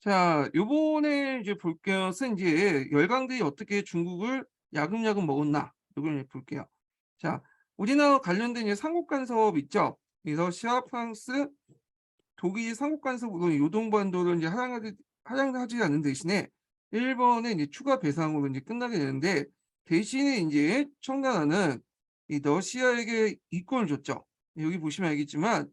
자, 요번에 이제 볼 것은 이제 열강들이 어떻게 중국을 야금야금 먹었나 이걸 이제 볼게요. 자, 우리나라 관련된 이제 삼국 간섭 있죠. 러시아, 프랑스, 독일 삼국 간섭으로 요동반도를 이제 할양하지 않는 대신에 일본의 이제 추가 배상으로 이제 끝나게 되는데, 대신에 이제 청나라는 이 러시아에게 이권을 줬죠. 여기 보시면 알겠지만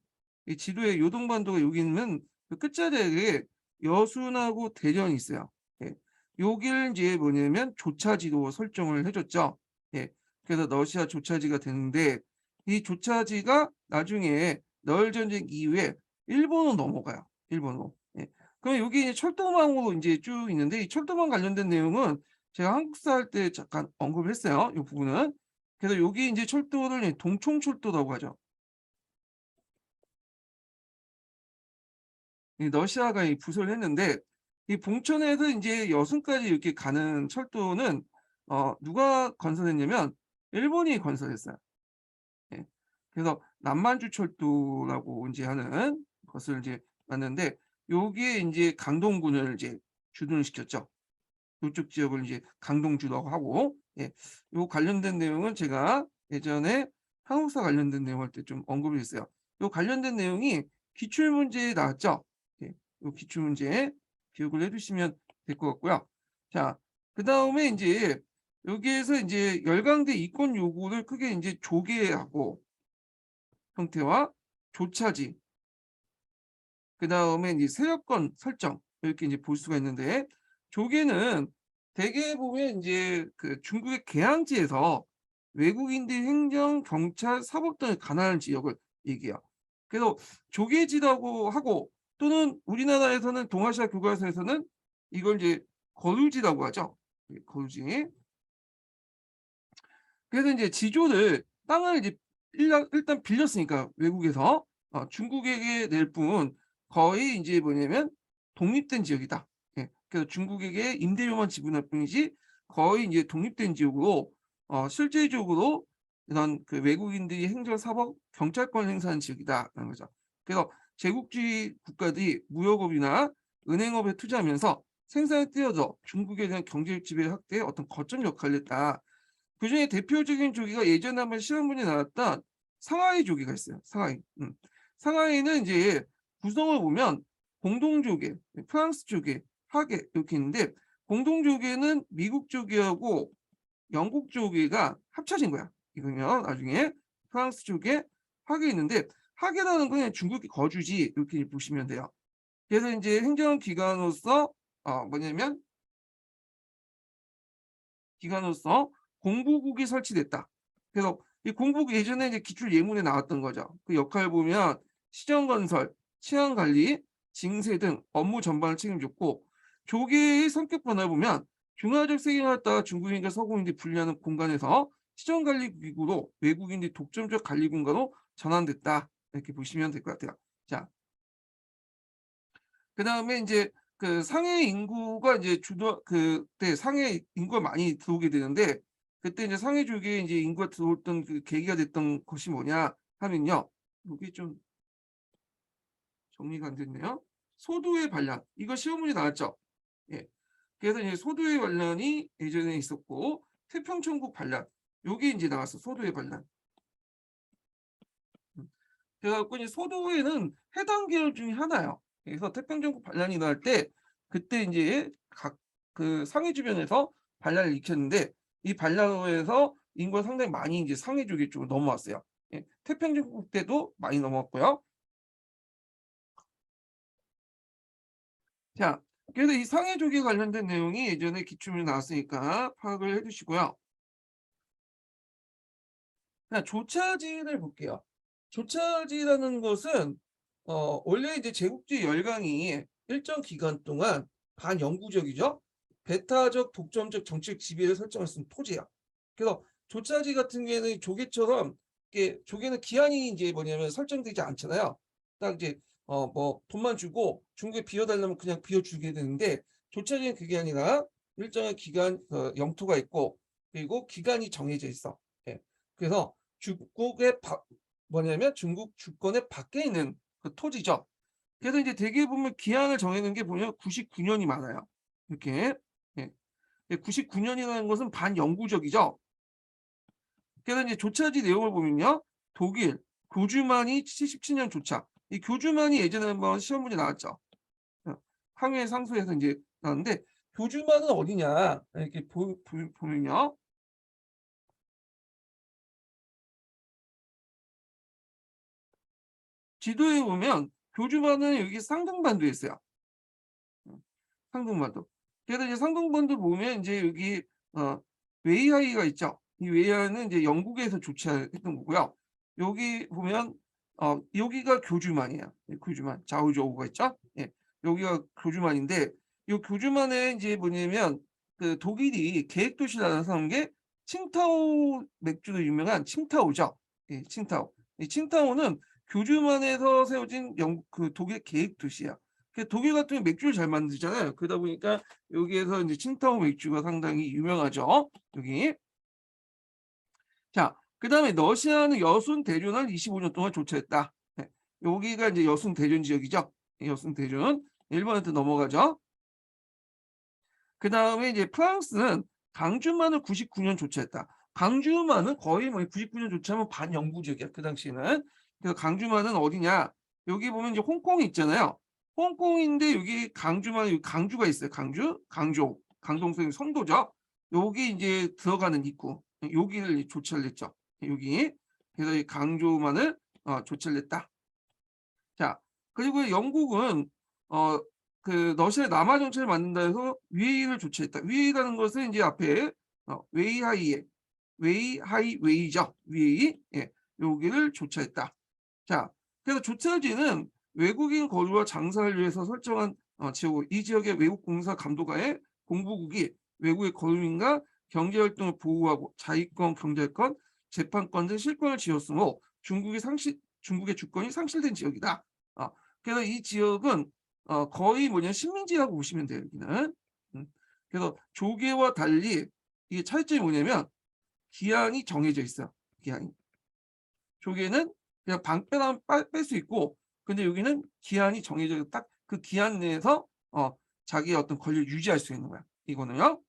이 지도에 요동반도가 여기 있는 그 끝자리에 여순하고 대련이 있어요. 예. 여기를 이제 뭐냐면 조차지로 설정을 해줬죠. 예. 그래서 러시아 조차지가 되는데, 이 조차지가 나중에 러일 전쟁 이후에 일본으로 넘어가요. 일본으로. 예. 그럼 여기 이제 철도망으로 이제 쭉 있는데, 이 철도망 관련된 내용은 제가 한국사 할 때 잠깐 언급을 했어요. 이 부분은. 그래서 여기 이제 철도를 동총철도라고 하죠. 이 러시아가 이 부설을 했는데, 이 봉천에서 이제 여순까지 이렇게 가는 철도는 누가 건설했냐면 일본이 건설했어요. 예. 그래서 남만주 철도라고 이제 하는 것을 이제 만드는데, 여기에 이제 강동군을 이제 주둔을 시켰죠. 이쪽 지역을 이제 강동주라고 하고, 예. 요 관련된 내용은 제가 예전에 한국사 관련된 내용 할 때 좀 언급을 했어요. 요 관련된 내용이 기출문제에 나왔죠. 예. 요 기출문제 기억을 해두시면 될 것 같고요. 자, 그다음에 이제 여기에서 이제 열강대 이권 요구를 크게 이제 조계하고 형태와 조차지, 그다음에 이제 세력권 설정, 이렇게 이제 볼 수가 있는데, 조계는 대개 보면 이제 그 중국의 개항지에서 외국인들 행정, 경찰, 사법 등을 관할하는 지역을 얘기해요. 그래서 조계지라고 하고, 또는 우리나라에서는 동아시아 교과서에서는 이걸 이제 거류지라고 하죠. 예, 거류지. 그래서 이제 지조를 땅을 이제 일단 빌렸으니까 외국에서 중국에게 낼 뿐, 거의 이제 뭐냐면 독립된 지역이다. 예. 그래서 중국에게 임대료만 지불할 뿐이지 거의 이제 독립된 지역으로 실질적으로 이런 그 외국인들이 행정, 사법, 경찰권 행사하는 지역이다라는 거죠. 그래서 제국주의 국가들이 무역업이나 은행업에 투자하면서 생산에 뛰어들어 중국에 대한 경제적 지배 확대에 어떤 거점 역할을 했다. 그중에 대표적인 조기가 예전에 한번 시험 문제 나왔던 상하이 조기가 있어요. 상하이. 상하이는 이제 구성을 보면 공동조개, 프랑스 조개, 화개 이렇게 있는데, 공동조개는 미국 조개하고 영국 조개가 합쳐진 거야. 이거면 나중에 프랑스 조개, 화개 있는데, 화개라는 건 그냥 중국의 거주지 이렇게 보시면 돼요. 그래서 이제 행정기관으로서 뭐냐면 기관으로서 공보국이 설치됐다. 그래서 이 공보국 예전에 이제 기출 예문에 나왔던 거죠. 그 역할 보면 시정건설, 치안관리, 징세 등 업무 전반을 책임졌고, 조계의 성격 변화를 보면 중화적 세계관에 따라 중국인과 서구인들이 분리하는 공간에서 시정관리기구로 외국인들이 독점적 관리 공간으로 전환됐다. 이렇게 보시면 될 것 같아요. 자, 그다음에 이제 그 상해 인구가 이제 주도 그때 상해 인구가 많이 들어오게 되는데, 그때 이제 상해족에 이제 인구가 들어왔던 그 계기가 됐던 것이 뭐냐 하면요. 여기 좀 정리가 안 됐네요. 소도의 반란. 이거 시험 문제 나왔죠. 예. 그래서 이제 소도의 반란이 예전에 있었고, 태평천국 반란. 요게 이제 나왔어. 소도의 반란. 그래갖고 이제 소도에는 해당 계열 중에 하나예요. 그래서 태평천국 반란이 일어날 때, 그때 이제 각 그 상해 주변에서 반란을 일으켰는데, 이 반란으로 해서 인구가 상당히 많이 이제 상해족이 쪽으로 넘어왔어요. 예. 태평천국 때도 많이 넘어왔고요. 자, 그래서 이 상해족에 관련된 내용이 예전에 기출문제 나왔으니까 파악을 해두시고요. 자, 조차지를 볼게요. 조차지라는 것은 원래 이제 제국주의 열강이 일정 기간 동안 반영구적이죠. 배타적, 독점적 정책 지배를 설정할 수 있는 토지야. 그래서 조차지 같은 경우에는 조개처럼, 이게 조개는 기한이 이제 뭐냐면 설정되지 않잖아요. 딱 이제 뭐 돈만 주고 중국에 비워달라면 그냥 비워주게 되는데, 조차지는 그게 아니라 일정한 기간 영토가 있고, 그리고 기간이 정해져 있어. 예. 그래서 중국의 뭐냐면 중국 주권의 밖에 있는 그 토지죠. 그래서 이제 대개 보면 기한을 정해놓은 게 보면 99년이 많아요. 이렇게. 예. 99년이라는 것은 반영구적이죠. 그래서 이제 조차지 내용을 보면요. 독일, 교주만이 77년 조차. 이 교주만이 예전에 한번 시험 문제 나왔죠. 어, 항해 상소에서 이제 나왔는데 교주만은 어디냐 이렇게 보면요. 지도에 보면 교주만은 여기 상등반도에 있어요. 상등반도. 그래서 이제 상등반도 보면 이제 여기 어, 웨이하이가 있죠. 이 웨이하이는 이제 영국에서 조치했던 거고요. 여기 보면 여기가 교주만이에요. 교주만 자우저우가 있죠. 예, 여기가 교주만인데 이 교주만에 이제 뭐냐면 그 독일이 계획 도시라는 세운 게 칭타오 맥주로 유명한 칭타오죠. 예, 칭타오. 이 칭타오는 교주만에서 세워진 영국 그 독일 계획 도시야. 독일 같은 경우 맥주를 잘 만들잖아요. 그러다 보니까 여기에서 이제 칭타오 맥주가 상당히 유명하죠. 여기. 자, 그다음에 러시아는 여순 대련을 25년 동안 조처했다. 네, 여기가 이제 여순 대련 지역이죠. 여순 대련. 일본한테 넘어가죠. 그다음에 이제 프랑스는 강주만을 99년 조처했다. 강주만은 거의 뭐 99년 조처하면 반영구 지역이야. 그 당시에는. 그래서 강주만은 어디냐? 여기 보면 이제 홍콩이 있잖아요. 홍콩인데 여기 강주만 여기 강주가 있어요. 강주, 강조, 강동성의 성도죠. 여기 이제 들어가는 입구. 여기를 조치를 했죠. 여기. 그래서 이 강조만을 조치를 했다. 자, 그리고 영국은 어, 그 러시아 남하 정책을 만든다 해서 웨이를 조치했다. 웨이라는 것은 이제 앞에 웨이하이에 웨이하이웨이죠. 웨이. 예. 여기를 조치했다. 자, 그래서 조차지는 외국인 거주와 장사를 위해서 설정한 지역, 이 지역의 외국 공사 감독하에 공보국이 외국의 거주민과 경제활동을 보호하고 자위권, 경제권, 재판권 등 실권을 쥐었으므로 중국의 주권이 상실된 지역이다. 그래서 이 지역은 거의 뭐냐 식민지라고 보시면 돼요. 여기는. 그래서 조계와 달리 이게 차이점이 뭐냐면 기한이 정해져 있어요. 기한이. 조계는 그냥 방 빼면 뺄 수 있고, 근데 여기는 기한이 정해져 딱 그 기한 내에서 자기의 어떤 권리를 유지할 수 있는 거야. 이거는요.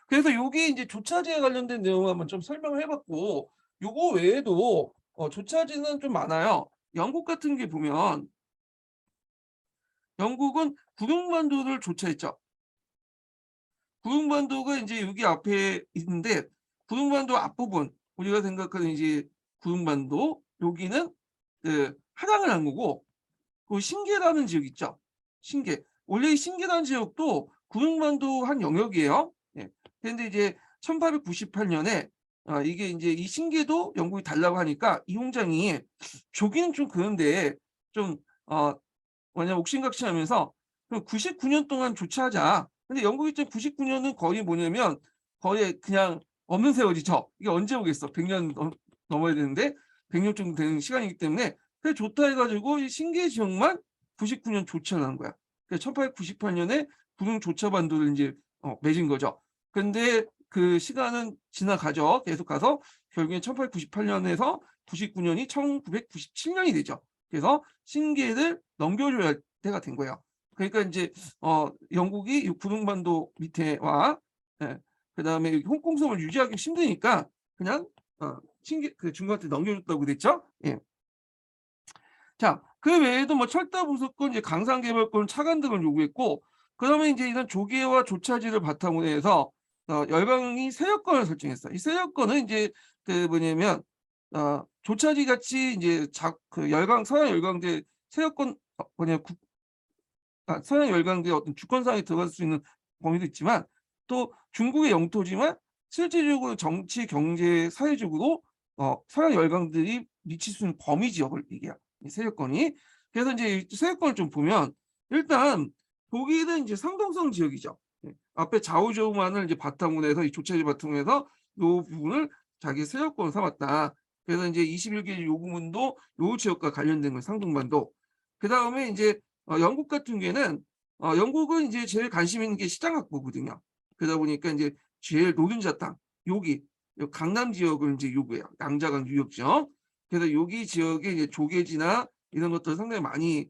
그래서 요게 이제 조차지에 관련된 내용을 한번 좀 설명을 해봤고, 요거 외에도 조차지는 좀 많아요. 영국 같은 게 보면 영국은 구룡반도를 조차했죠. 구룡반도가 이제 여기 앞에 있는데 구룡반도 앞부분 우리가 생각하는 이제 구룡반도 여기는 그 하강을 한 거고 그 신계라는 지역 있죠. 신계. 원래 이 신계라는 지역도 구룡반도 한 영역이에요. 예. 근데 이제 1898년에 이게 이제 이 신계도 영국이 달라고 하니까 이 홍장이 조기는 좀 그런데 좀 뭐냐 옥신각신하면서 그럼 99년 동안 조치하자. 근데 영국 입장 99년은 거의 뭐냐면 거의 그냥 없는 세월이죠. 이게 언제 오겠어? 100년 넘어야 되는데 100년 정도 되는 시간이기 때문에 그래 좋다 해가지고 이 신계 지역만 99년 조치를 한 거야. 그래서 1898년에 구릉 조차반도를 이제 맺은 거죠. 근데 그 시간은 지나가죠. 계속 가서 결국에 1898년에서 99년이 1997년이 되죠. 그래서 신계를 넘겨줘야 할 때가 된 거예요. 그러니까 이제 영국이 구릉반도 밑에와 예, 그다음에 홍콩섬을 유지하기 힘드니까 그냥 신계 그 중국한테 넘겨줬다고 그랬죠. 예. 자, 그 외에도 뭐 철도 부속권, 이제 강산 개발권, 차관 등을 요구했고, 그다음에 이제 이런 조계와 조차지를 바탕으로 해서 열강이 세역권을 설정했어요. 이 세역권은 이제 그 뭐냐면 조차지 같이 이제 그 열강 서양 열강대 세역권 뭐냐 서양 열강대 어떤 주권상에 들어갈 수 있는 범위도 있지만 또 중국의 영토지만 실질적으로 정치, 경제, 사회적으로 서양 열강들이 미칠 수 있는 범위 지역을 얘기해요. 이 세력권이. 그래서 이제 세력권을 좀 보면 일단 독일은 이제 상동성 지역이죠. 앞에 좌우조우만을 이제 바탕으로 해서 이 조차지 바탕으로 해서 이 부분을 자기 세력권 삼았다. 그래서 이제 21개 요구문도 요 지역과 관련된 걸 상동반도. 그 다음에 이제 영국 같은 경우에는 영국은 이제 제일 관심 있는 게 시장 확보거든요. 그러다 보니까 이제 제일 노른자 땅 여기 강남 지역을 이제 요구해요. 양자강 유역지역. 그래서 여기 지역에 이제 조계지나 이런 것들을 상당히 많이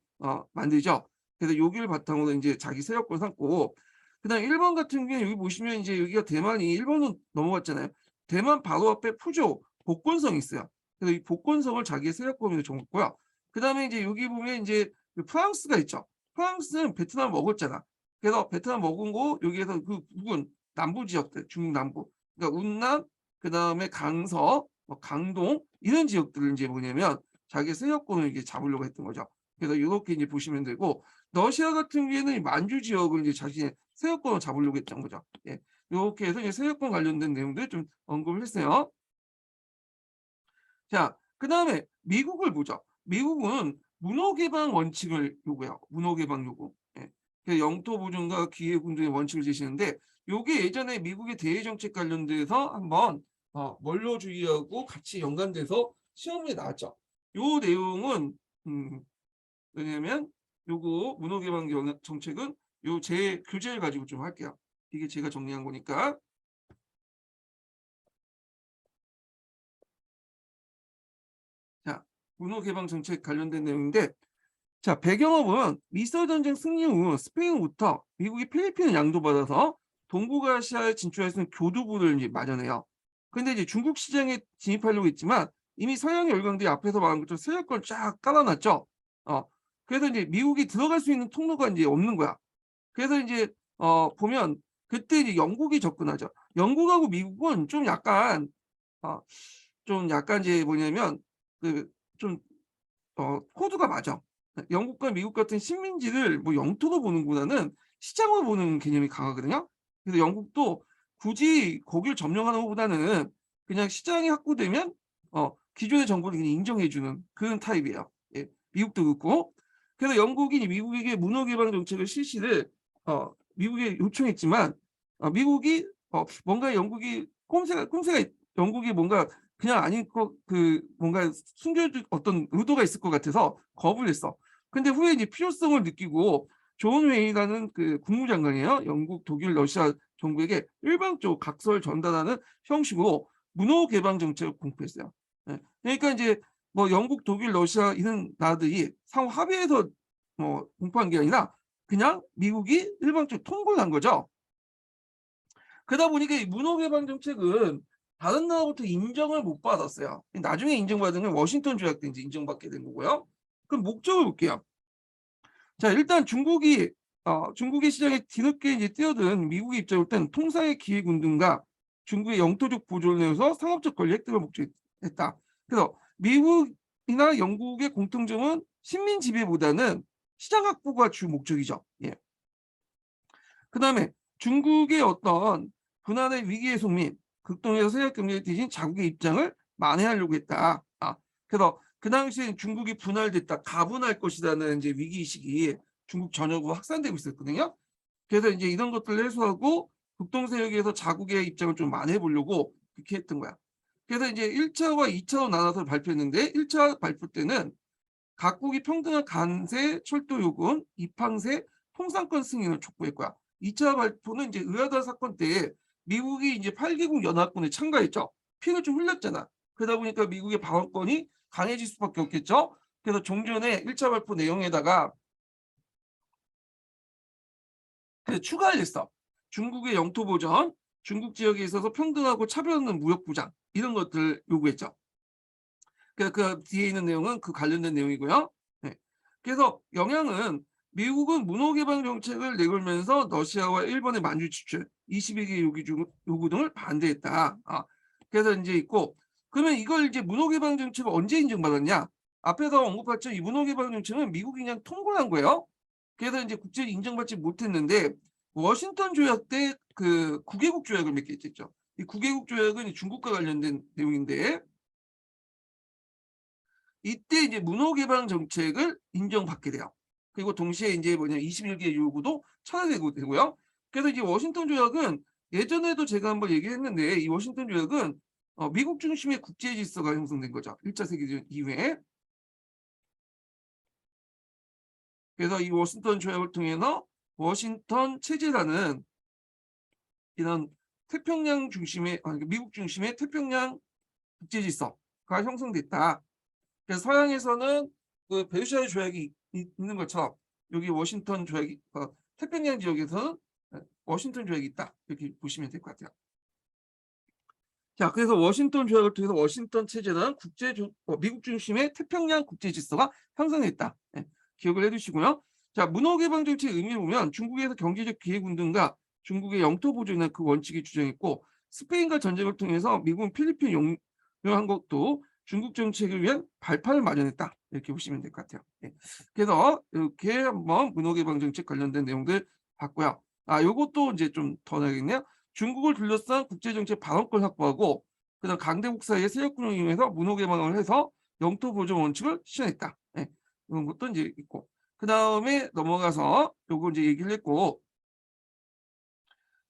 만들죠. 그래서 여기를 바탕으로 이제 자기 세력권 삼고 그다음에 일본 같은 경우에 여기 보시면 이제 여기가 대만이 일본은 넘어갔잖아요. 대만 바로 앞에 푸조 복건성이 있어요. 그래서 이 복건성을 자기의 세력권으로 정했고요. 그다음에 이제 여기 보면 이제 그 프랑스가 있죠. 프랑스는 베트남 먹었잖아. 그래서 베트남 먹은 거 여기에서 그 부근 남부 지역들 중국 남부 그러니까 운남 그다음에 강서 뭐 강동 이런 지역들을 이제 뭐냐면 자기의 세력권을 이제 잡으려고 했던 거죠. 그래서 요렇게 이제 보시면 되고 러시아 같은 경우에는 이 만주 지역을 이제 자신의 세력권을 잡으려고 했던 거죠. 예. 요렇게 해서 이제 세력권 관련된 내용들 좀 언급을 했어요. 자, 그다음에 미국을 보죠. 미국은 문호 개방 원칙을 요구해요. 문호 개방 요구. 예. 그 영토 보존과 기회 군주의 원칙을 제시하는데 요게 예전에 미국의 대외 정책 관련돼서 한번 원로주의하고 같이 연관돼서 시험에 나왔죠. 요 내용은 왜냐면 요거 문호 개방 정책은 요 제 교재를 가지고 좀 할게요. 이게 제가 정리한 거니까. 자, 문호 개방 정책 관련된 내용인데 자, 배경업은 미소 전쟁 승리 후 스페인부터 미국이 필리핀을 양도받아서 동북아시아에 진출할 수 있는 교두보를 이제 마련해요. 근데 이제 중국 시장에 진입하려고 했지만 이미 서양 열강들이 앞에서 말한 것처럼 세력권 쫙 깔아놨죠. 어, 그래서 이제 미국이 들어갈 수 있는 통로가 이제 없는 거야. 그래서 이제 보면 그때 이제 영국이 접근하죠. 영국하고 미국은 어, 좀 약간 이제 뭐냐면 그좀 코드가 맞아. 영국과 미국 같은 식민지를 뭐 영토로 보는보다는 시장으로 보는 개념이 강하거든요. 그래서 영국도 굳이 거기를 점령하는 것보다는 그냥 시장이 확보되면 기존의 정부를 그냥 인정해 주는 그런 타입이에요. 예. 미국도 그렇고. 그래서 영국이 미국에게 문호 개방 정책을 실시를 미국에 요청했지만 미국이 뭔가 영국이 꼼새가 영국이 뭔가 그냥 아닐 뭔가 숨겨질 어떤 의도가 있을 것 같아서 거부를 했어. 근데 후에 이제 필요성을 느끼고 존 웨이라는 그 국무장관이에요. 영국, 독일, 러시아 정부에게 일방적으로 각서를 전달하는 형식으로 문호 개방 정책을 공표했어요. 예. 그러니까 이제 뭐 영국, 독일, 러시아 이런 나라들이 상호 합의해서 뭐 공표한 게 아니라 그냥 미국이 일방적으로 통보를 한 거죠. 그러다 보니까 이 문호 개방 정책은 다른 나라부터 인정을 못 받았어요. 나중에 인정받은 건 워싱턴 조약 때 이제 인정받게 된 거고요. 그럼 목적을 볼게요. 자, 일단 중국의 시장에 뒤늦게 이제 뛰어든 미국의 입장일 땐 통상의 기회군 등과 중국의 영토적 보존을 위해서 상업적 권리 획득을 목적했다. 그래서 미국이나 영국의 공통점은 식민 지배보다는 시장 확보가 주 목적이죠. 예. 그다음에 중국의 어떤 분한의 위기의 속민, 극동에서 세력 경제에 뒤진 자국의 입장을 만회하려고 했다. 그래서 그 당시에 중국이 분할됐다, 가분할 것이라는 이제 위기의식이 중국 전역으로 확산되고 있었거든요. 그래서 이제 이런 것들을 해소하고 극동 세력에서 자국의 입장을 좀 만회해 보려고 그렇게 했던 거야. 그래서 이제 1차와 2차로 나눠서 발표했는데 1차 발표 때는 각국이 평등한 관세, 철도 요금, 입항세, 통상권 승인을 촉구했고요. 2차 발표는 이제 의아다 사건 때 미국이 이제 8개국 연합군에 참가했죠. 피를 좀 흘렸잖아. 그러다 보니까 미국의 방어권이 강해질 수밖에 없겠죠. 그래서 종전에 1차 발표 내용에다가 추가를 했어. 중국의 영토 보전, 중국 지역에 있어서 평등하고 차별 없는 무역 부장 이런 것들 요구했죠. 그 뒤에 있는 내용은 그 관련된 내용이고요. 네. 그래서 영향은 미국은 문호 개방 정책을 내걸면서 러시아와 일본의 만주 지출, 21개 요구 등을 반대했다. 그래서 이제 있고 그러면 이걸 이제 문호 개방 정책을 언제 인정받았냐? 앞에서 언급했죠. 이 문호 개방 정책은 미국이 그냥 통보한 거예요. 그래서 이제 국제로 인정받지 못했는데 워싱턴 조약 때 그 9개국 조약을 맺게 됐죠. 이 9개국 조약은 중국과 관련된 내용인데 이때 이제 문호 개방 정책을 인정받게 돼요. 그리고 동시에 이제 뭐냐 21개 요구도 되고요. 그래서 이제 워싱턴 조약은 예전에도 제가 한번 얘기했는데 이 워싱턴 조약은 미국 중심의 국제 질서가 형성된 거죠. 1차 세계대전 이후에. 그래서 이 워싱턴 조약을 통해서 워싱턴 체제라는 이런 태평양 중심의 미국 중심의 태평양 국제 질서가 형성됐다. 그래서 서양에서는 그 베르사유 조약이 있는 것처럼 여기 워싱턴 조약이 태평양 지역에서는 워싱턴 조약이 있다. 이렇게 보시면 될 것 같아요. 자, 그래서 워싱턴 조약을 통해서 워싱턴 체제는 미국 중심의 태평양 국제 질서가 형성됐다. 예, 기억을 해두시고요. 자, 문호 개방 정책의 의미를 보면 중국에서 경제적 기획 운동과 중국의 영토 보존의 그 원칙이 주장했고, 스페인과 전쟁을 통해서 미국은 필리핀 용용한 것도 중국 정책을 위한 발판을 마련했다. 이렇게 보시면 될 것 같아요. 예. 그래서 이렇게 한번 문호 개방 정책 관련된 내용들 봤고요. 요것도 이제 좀 더 나겠네요. 중국을 둘러싼 국제정책 발언권 확보하고 그다음 강대국 사이의 세력군을 이용해서 문호 개방을 해서 영토 보존 원칙을 실현했다. 예, 이런 것도 이제 있고 그다음에 넘어가서 요거 이제 얘기를 했고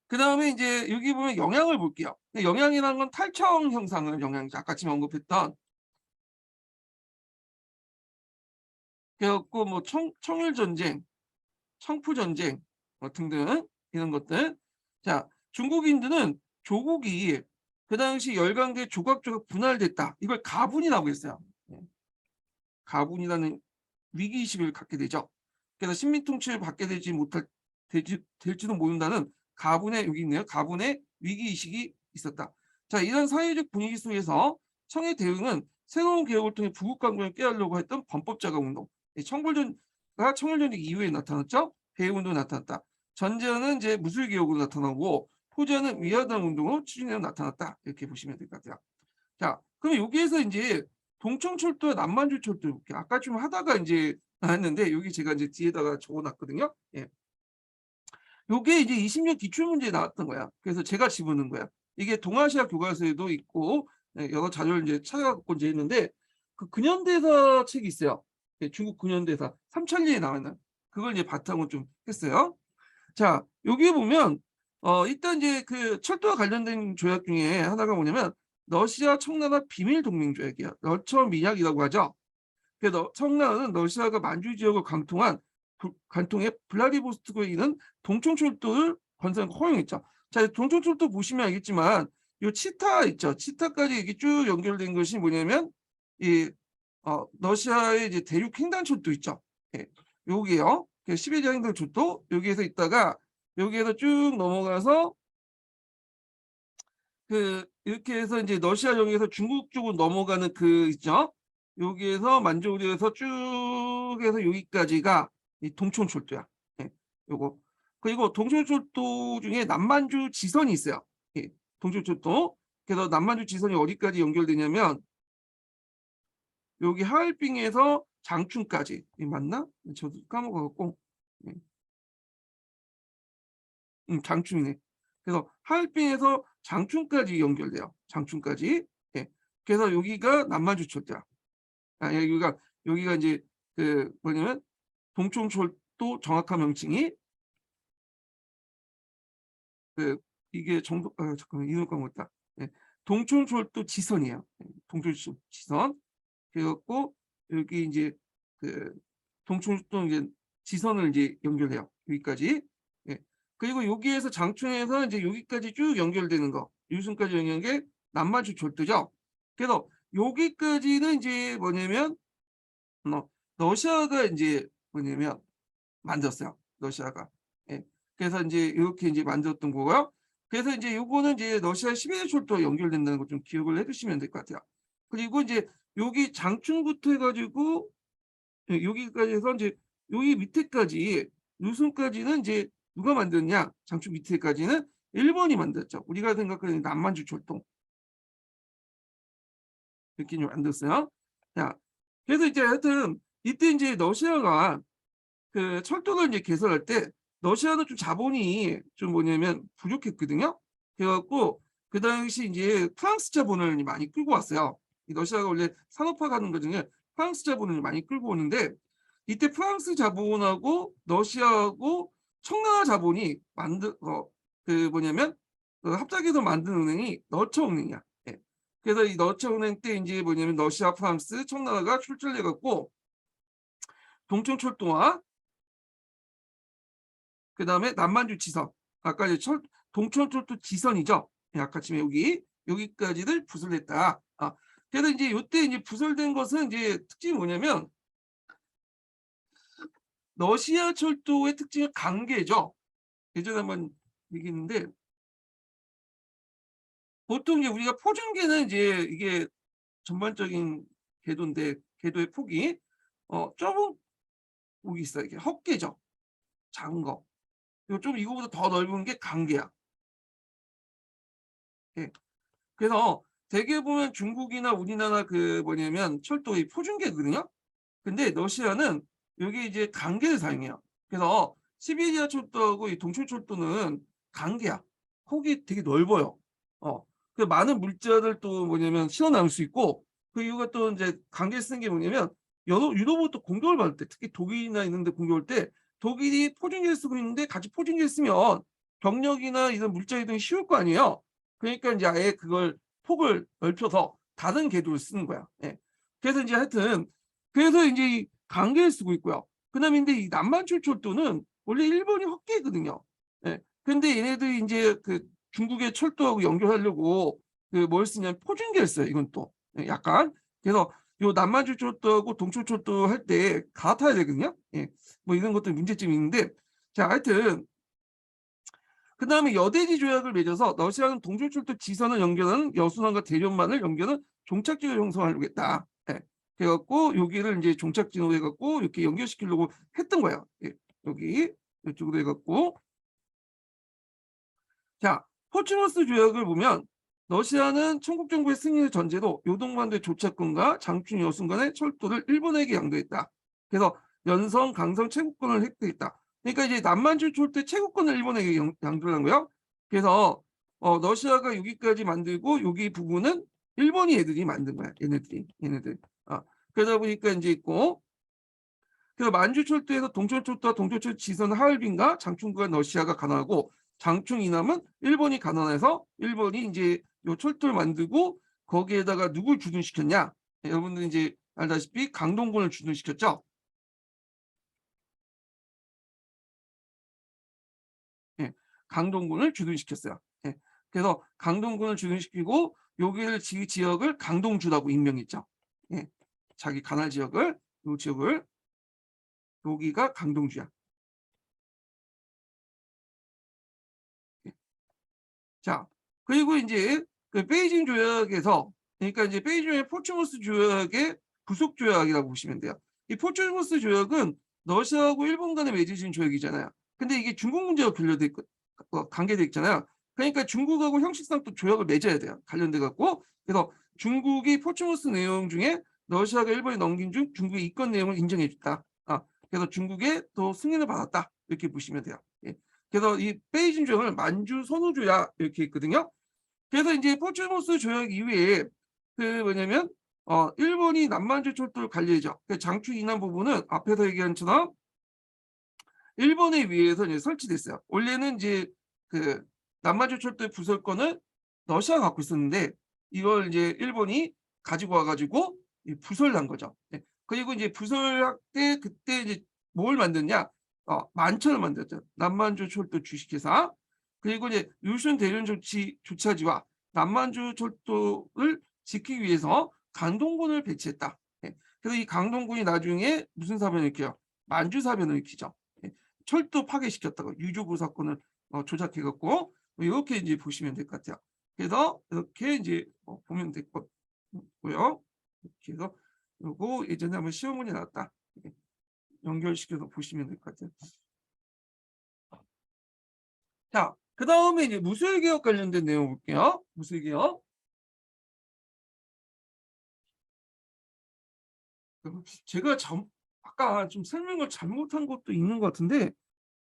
그다음에 이제 여기 보면 영향을 볼게요. 영향이라는 건 탈청 형상을 영향이죠. 아까 지금 언급했던 그래갖고 뭐 청일 전쟁, 청푸 전쟁 등등 이런 것들. 자, 중국인들은 조국이 그 당시 열강대 조각조각 분할됐다. 이걸 가분이라고 했어요. 예. 가분이라는 위기의식을 갖게 되죠. 그래서 식민통치를 받게 될지도 모른다는 가분의 여기 있네요. 가분의 위기의식이 있었다. 자, 이런 사회적 분위기 속에서 청의 대응은 새로운 개혁을 통해 부국 강국을 깨하려고 했던 범법자가 운동. 청불전가 청일전쟁 이후에 나타났죠. 대의운동이 나타났다. 전제는 이제 무술개혁으로 나타나고 포제는 위화당 운동으로 추진해서 나타났다. 이렇게 보시면 될 것 같아요. 자, 그럼 여기에서 이제 동청철도와 남만주철도 이렇게 아까 좀 하다가 이제 나왔는데 여기 제가 이제 뒤에다가 적어놨거든요. 예. 요게 이제 20년 기출문제에 나왔던 거야. 그래서 제가 집어넣은 거야. 이게 동아시아 교과서에도 있고 여러 자료를 이제 찾아갖고 이제 했는데 그 근현대사 책이 있어요. 중국 근현대사 3000년에 나왔는 그걸 이제 바탕으로 좀 했어요. 자, 여기 보면 일단 이제 그 철도와 관련된 조약 중에 하나가 뭐냐면 러시아 청나라 비밀 동맹 조약이야. 러처 민약이라고 하죠. 그래서 청나라는 러시아가 만주 지역을 관통해 블라디보스토크에 있는 동청철도를 건설 허용했죠. 자, 동청철도 보시면 알겠지만 이 치타 있죠. 치타까지 이게 쭉 연결된 것이 뭐냐면 이 러시아의 이제 대륙 횡단철도 있죠. 예, 여기요. 시베리아 횡단철도 여기에서 있다가 여기에서 쭉 넘어가서 그 이렇게 해서 이제 러시아령에서 중국 쪽으로 넘어가는 그 있죠. 여기에서 만주리에서 쭉 해서 여기까지가 이 동촌철도야. 예, 요거. 그리고 동촌철도 중에 남만주 지선이 있어요. 예, 동촌철도. 그래서 남만주 지선이 어디까지 연결되냐면 여기 하얼빈에서 장춘까지. 맞나? 저도 까먹어갖고. 예. 장춘이네. 그래서 하얼빈에서 장춘까지 연결돼요. 장춘까지. 예. 그래서 여기가 남만주철도야. 여기가 이제 그 뭐냐면 동청철도 정확한 명칭이 그 이게 잠깐만 이름 까먹었다. 예. 동청철도 지선이에요. 동청철도 지선. 그래갖고 여기 이제 그 동청철도 이제 지선을 이제 연결해요. 여기까지. 예. 그리고 여기에서 장춘에서 이제 여기까지 쭉 연결되는 거, 유순까지 연결된 게 남만주 철도죠. 그래서 여기까지는 이제 뭐냐면 러시아가 이제 뭐냐면 만들었어요. 러시아가. 예. 그래서 이제 이렇게 이제 만들었던 거고요. 그래서 이제 요거는 이제 러시아 시베리아 철도와 연결된다는 거 좀 기억을 해두시면 될 것 같아요. 그리고 이제 여기 장춘부터 해가지고 여기까지 해서 이제 여기 밑에까지 유순까지는 이제 누가 만들었냐? 장춘 밑에까지는 일본이 만들었죠. 우리가 생각하는 남만주 철도 이렇게 만들었어요. 자, 그래서 이제 하여튼 이때 이제 러시아가 그 철도를 이제 개설할 때 러시아는 좀 자본이 좀 뭐냐면 부족했거든요. 그래갖고 그 당시 이제 프랑스 자본을 많이 끌고 왔어요. 러시아가 원래 산업화 가는 거 중에 프랑스 자본을 많이 끌고 오는데 이때 프랑스 자본하고 러시아하고 청나라 자본이 그 뭐냐면 그 합작해서 만든 은행이 너처은행이야. 예. 그래서 이 너처은행 때 이제 뭐냐면 러시아, 프랑스, 청나라가 출전해 갖고 동청철도와 그 다음에 남만주 지선 아까 이제 동청철도 지선이죠. 예, 아까 지금 여기까지를 부설했다. 그래서 이제 이때 이제 부설된 것은 이제 특징이 뭐냐면 러시아 철도의 특징은 강계죠. 예전에 한번 얘기했는데 보통 이제 우리가 포준계는 이제 이게 전반적인 궤도인데 궤도의 폭이 좁은 폭이 있어요. 이게 헛개죠. 작은 거. 그리고 좀 이거보다 더 넓은 게 강계야. 예. 그래서 대개 보면 중국이나 우리나라 그 뭐냐면 철도의 포준계거든요. 근데 러시아는 여기 이제 강계를 사용해요. 그래서 시베리아 철도하고 이 동쪽 철도는 강계야. 폭이 되게 넓어요. 어. 그 많은 물자를 또 뭐냐면 실어 나올 수 있고 그 이유가 또 이제 강계 쓰는 게 뭐냐면 유럽으로부터 공격을 받을 때 특히 독일이나 이런 데 공격할 때 독일이 포진기를 쓰고 있는데 같이 포진기를 쓰면 병력이나 이런 물자 이동이 쉬울 거 아니에요. 그러니까 이제 아예 그걸 폭을 넓혀서 다른 궤도를 쓰는 거야. 예. 그래서 이제 하여튼 그래서 이제 이 강계를 쓰고 있고요. 그다음에 근데 이 남만출철도는 원래 일본이 헛개거든요. 예. 근데 얘네들이 이제 그 중국의 철도하고 연결하려고 그 뭘 쓰냐면 포준계를 써요. 이건 또 예, 약간 그래서 요 남만출철도하고 동출철도 할 때 갈아타야 되거든요. 예. 뭐 이런 것들 문제점이 있는데 자 하여튼 그다음에 여대지 조약을 맺어서 러시아는 동출철도 지선을 연결하는 여순환과 대련만을 연결하는 종착지를 형성하려고 했다. 예. 그래 갖고 여기를 이제 종착지로 해 갖고 이렇게 연결시키려고 했던 거예요. 예. 여기 이쪽으로 해 갖고 자, 포츠모스 조약을 보면 러시아는 천국 정부의 승리를 전제로 요동반도의 조차권과 장춘 여순 간의 철도를 일본에게 양도했다. 그래서 연성, 강성 채국권을 획득했다. 그러니까 이제 남만주 철도의 채국권을 일본에게 양도를 한 거예요. 그래서 러시아가 여기까지 만들고 여기 부분은 일본이 애들이 만든 거야. 얘네들. 그러다 보니까 이제 있고 그래서 만주철도에서 동천철도와 동천철도 지선 하얼빈과 장충과 러시아가 가난하고 장충 이남은 일본이 가난해서 일본이 이제 요 철도를 만들고 거기에다가 누굴 주둔시켰냐? 네, 여러분들 이제 알다시피 강동군을 주둔시켰죠. 예, 강동군을 주둔시켰어요. 예, 그래서 강동군을 주둔시키고 여기를 지역을 강동주라고 임명했죠. 예, 자기 관할 지역을 요 지역을 여기가 강동주야. 예. 자, 그리고 이제 그 베이징 조약에서 그러니까 이제 베이징의 포츠모스 조약의 부속 조약이라고 보시면 돼요. 이 포츠모스 조약은 러시아하고 일본 간에 맺어진 조약이잖아요. 근데 이게 중국 문제가 관계돼 있잖아요. 그러니까 중국하고 형식상 또 조약을 맺어야 돼요. 관련돼 갖고 그래서 중국이 포츠모스 내용 중에 러시아가 일본에 넘긴 중 중국의 이권 내용을 인정해 줬다. 그래서 중국의 또 승인을 받았다. 이렇게 보시면 돼요. 예. 그래서 이 베이징 조약을 만주 선후 조약 이렇게 있거든요. 그래서 이제 포츠모스 조약 이후에 그 뭐냐면 일본이 남만주 철도를 관리해죠. 그 장추 이남 부분은 앞에서 얘기한 것처럼 일본에 의해서 이제 설치됐어요. 원래는 이제 그 남만주 철도의 부설권을 러시아가 갖고 있었는데 이걸 이제 일본이 가지고 와가지고 부설을 한 거죠. 네. 그리고 이제 부설할 때 그때 이제 뭘 만드냐? 만천을 만들었죠. 남만주 철도 주식회사. 그리고 이제 유순 대련 조차지와 남만주 철도를 지키기 위해서 강동군을 배치했다. 네. 그래서 이 강동군이 나중에 무슨 사변을 일으켜요? 만주 사변을 일으키죠. 네. 철도 파괴시켰다고 유조부 사건을 조작해갖고 이렇게 이제 보시면 될 것 같아요. 그래서 이렇게 이제 보면 될 거고요. 이렇게 해서 요거 예전에 한번 시험 문제 나왔다. 연결시켜서 보시면 될 것 같아요. 자, 그 다음에 이제 무술개혁 관련된 내용 볼게요. 무술개혁. 제가 아까 좀 설명을 잘못한 것도 있는 것 같은데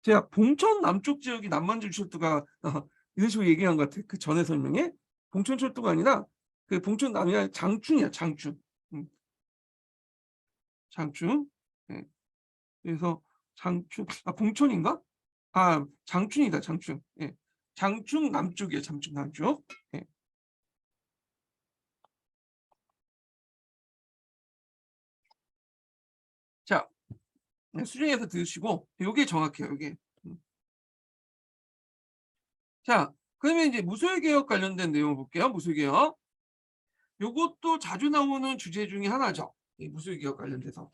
제가 봉천 남쪽 지역이 남만주 철도가 이런 식으로 얘기한 것 같아요. 그 전에 설명에 봉천 철도가 아니라 그 봉천 남이 아니라 장춘이야. 장춘. 장춘. 예. 그래서 장춘 봉천인가? 장춘이다. 장춘. 예. 장충 남쪽이에요. 장충 남쪽. 예. 자, 수정해서 들으시고 요게 정확해요. 요게. 자, 그러면 이제 무술개혁 관련된 내용을 볼게요. 무술개혁. 요것도 자주 나오는 주제 중에 하나죠. 이 무술개혁 관련돼서.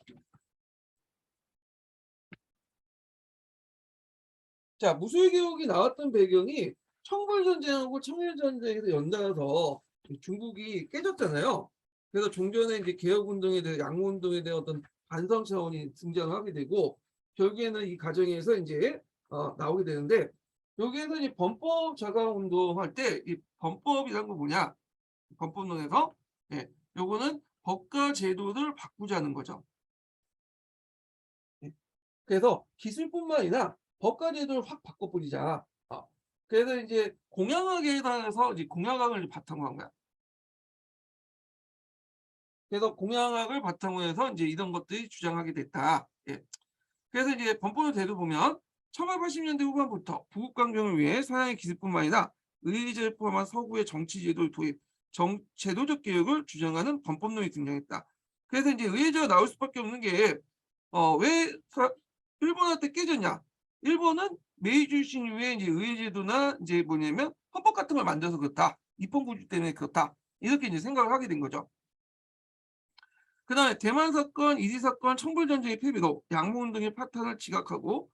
자, 무술 개혁이 나왔던 배경이 청벌 전쟁하고 청일 전쟁에서 연달아서 중국이 깨졌잖아요. 그래서 종전에 이제 개혁 운동에 대해 양호 운동에 대한 어떤 반성 차원이 등장하게 되고 결국에는 이 과정에서 이제 나오게 되는데 여기에서 이제 범법 자강 운동할 때 이 범법이란 건 뭐냐? 범법론에서 예, 요거는 법과 제도를 바꾸자는 거죠. 예. 그래서 기술뿐만 아니라 법과 제도를 확 바꿔버리자. 그래서 이제 공양학에 대해서 이제 공양학을 바탕으로 한 거야. 그래서 공양학을 바탕으로 해서 이제 이런 것들이 주장하게 됐다. 예. 그래서 이제 범법의 대도 보면 1980년대 후반부터 부국 강병을 위해 서양의 기술뿐만 아니라 의제를 포함한 서구의 정치 제도 도입, 제도적 개혁을 주장하는 범법론이 등장했다. 그래서 이제 의제가 나올 수밖에 없는 게 왜 일본한테 깨졌냐? 일본은 메이지 유신 이후에 이제 의제도나 이제 뭐냐면 헌법 같은 걸 만들어서 그렇다. 입헌구조 때문에 그렇다. 이렇게 이제 생각을 하게 된 거죠. 그다음에 대만 사건, 이리 사건, 청불 전쟁의 패배로 양모운동의 파탄을 지각하고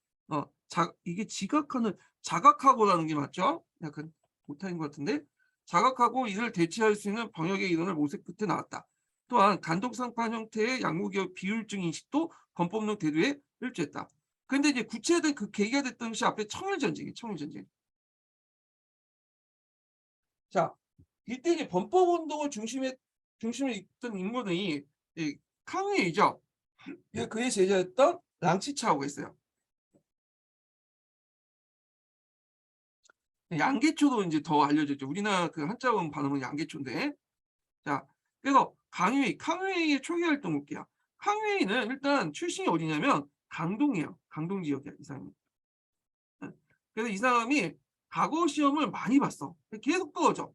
이게 지각하는 자각하고라는 게 맞죠? 약간 못하는 것 같은데 자각하고 이를 대체할 수 있는 병역의 이론을 모색 끝에 나왔다. 또한 간독상판 형태의 양모기업 비율증 인식도 범법론 대두에 일조했다. 근데 이제 구체화된 그 계기가 됐던 것이 앞에 청일전쟁이에요. 청일전쟁. 자, 이때 이제 범법운동을 중심에 있던 인물이 캉웨이죠. 그의 제자였던 랑치차오가 있어요. 양계초도 이제 더 알려졌죠. 우리나라 그 한자음 발음은 양계초인데. 자, 그래서 캉웨이의 초기 활동 볼게요. 캉웨이는 일단 출신이 어디냐면 강동이에요. 강동 지역이야, 이 사람이. 그래서 이 사람이 과거 시험을 많이 봤어. 계속 떨어져.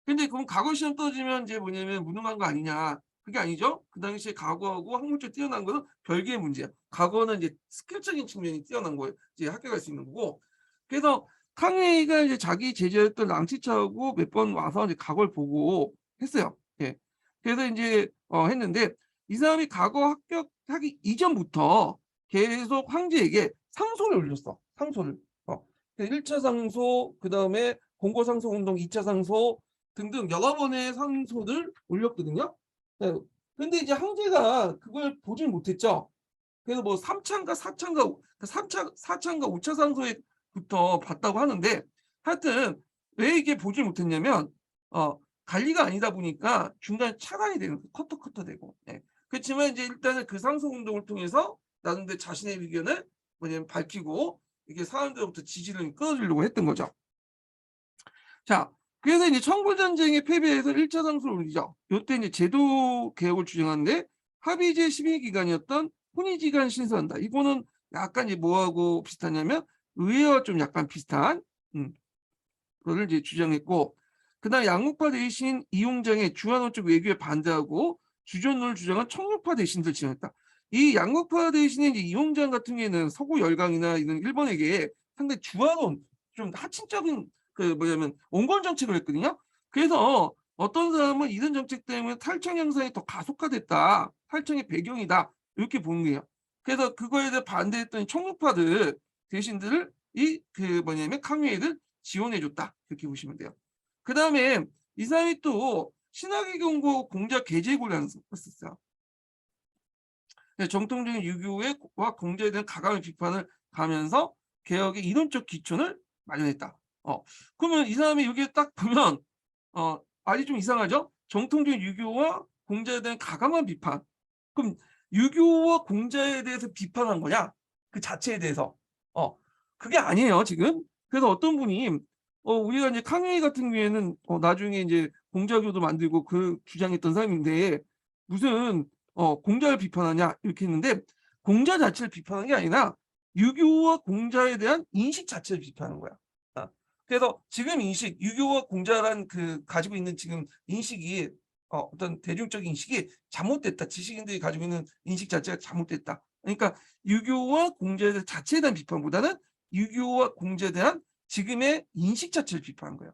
근데 그럼 과거 시험 떨어지면 이제 뭐냐면 무능한 거 아니냐. 그게 아니죠. 그 당시에 과거하고 학문적으로 뛰어난 것은 별개의 문제야. 과거는 이제 스킬적인 측면이 뛰어난 거예요. 이제 합격할 수 있는 거고. 그래서 캉웨이가 이제 자기 제자였던 랑치차하고 몇 번 와서 이제 과거를 보고 했어요. 예. 그래서 이제 했는데 이 사람이 과거 합격하기 이전부터 계속 황제에게 상소를 올렸어. 상소를. 1차 상소, 그다음에 공고상소 운동 2차 상소 등등 여러 번의 상소를 올렸거든요. 네. 근데 이제 황제가 그걸 보질 못했죠. 그래서 뭐 3차인가 4차인가 4차인가 5차 상소에부터 봤다고 하는데 하여튼 왜 이게 보질 못했냐면 관리가 아니다 보니까 중간에 차단이 되는 거예요. 커터 되고. 예. 그렇지만 이제 일단은 그 상소 운동을 통해서 나름대로 자신의 의견을 뭐냐면 밝히고 이게 사람들로부터 지지를 끌어주려고 했던 거죠. 자, 그래서 이제 청구전쟁의 패배에서 1차 상소를 올리죠. 이때 이제 제도 개혁을 주장하는데 합의제 심의 기관이었던 혼의지간 신설한다. 이거는 약간 이제 뭐하고 비슷하냐면 의회와 좀 약간 비슷한 그거를 이제 주장했고, 그다음 양국파 대신 이용장의 주한원적 외교에 반대하고 주전론을 주장한 청룡파 대신들 지정했다. 이 양국파 대신에 이제 이용장 같은 경우에는 서구 열강이나 이런 일본에게 상당히 주한원 좀 하친적인 그 뭐냐면 온건 정책을 했거든요. 그래서 어떤 사람은 이런 정책 때문에 탈청 현상이 더 가속화됐다. 탈청의 배경이다. 이렇게 보는 거예요. 그래서 그거에 대해 반대했던 청룡파들 대신들을 이 그 뭐냐면 캉웨이를 지원해줬다. 이렇게 보시면 돼요. 그 다음에 이 사람이 또 신학의 경고 공자 계제고라는 썼어요. 정통적인 유교와 공자에 대한 가감의 비판을 가면서 개혁의 이론적 기초를 마련했다. 그러면 이 사람이 여기에 딱 보면 말이 좀 이상하죠? 정통적인 유교와 공자에 대한 가감한 비판. 그럼 유교와 공자에 대해서 비판한 거냐? 그 자체에 대해서. 그게 아니에요, 지금. 그래서 어떤 분이 우리가 이제 캉웨이 같은 경우에는 나중에 이제 공자교도 만들고 그 주장했던 사람인데 무슨 공자를 비판하냐 이렇게 했는데 공자 자체를 비판한 게 아니라 유교와 공자에 대한 인식 자체를 비판하는 거야. 그래서 지금 인식, 유교와 공자란 그 가지고 있는 지금 인식이 어떤 대중적인 인식이 잘못됐다. 지식인들이 가지고 있는 인식 자체가 잘못됐다. 그러니까 유교와 공자에 자체에 대한 비판보다는 유교와 공자에 대한 지금의 인식 자체를 비판한 거예요.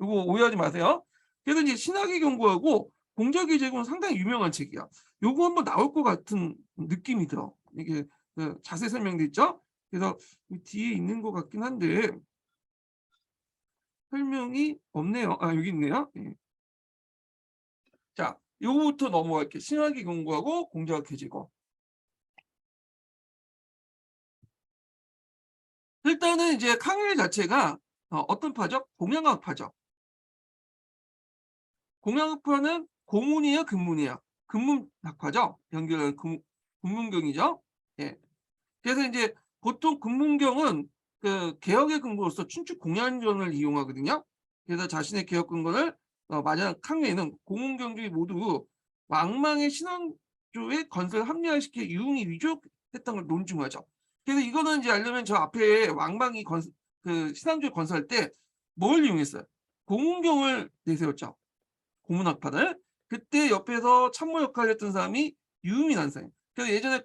이거 오해하지 마세요. 그래서 이제 신학의 경고하고 공자의 제국은 상당히 유명한 책이야. 요거 한번 나올 것 같은 느낌이 들어. 이게 자세히 설명돼 있죠. 그래서 뒤에 있는 것 같긴 한데 설명이 없네요. 아, 여기 있네요. 예. 자, 요거부터 넘어갈게요. 신학이 공부하고 공자학 해제고. 일단은 이제 강일 자체가 어떤 파죠? 공양학파죠. 공양학파는 고문이에요, 근문이에요? 근문학파죠. 연결하는 근문경이죠. 예. 그래서 이제 보통 근문경은 그 개혁의 근거로서 춘추 공양전을 이용하거든요. 그래서 자신의 개혁 근거를 만약 강의는 공문경주의 모두 왕망의 신앙조의 건설을 합리화시켜 유흥이 위조했던 걸 논증하죠. 그래서 이거는 이제 알려면 저 앞에 왕망이 그 신앙조를 건설할 때 뭘 이용했어요? 공문경을 내세웠죠. 고문학파를. 그때 옆에서 참모 역할을 했던 사람이 유음이 난사예요. 그래서 예전에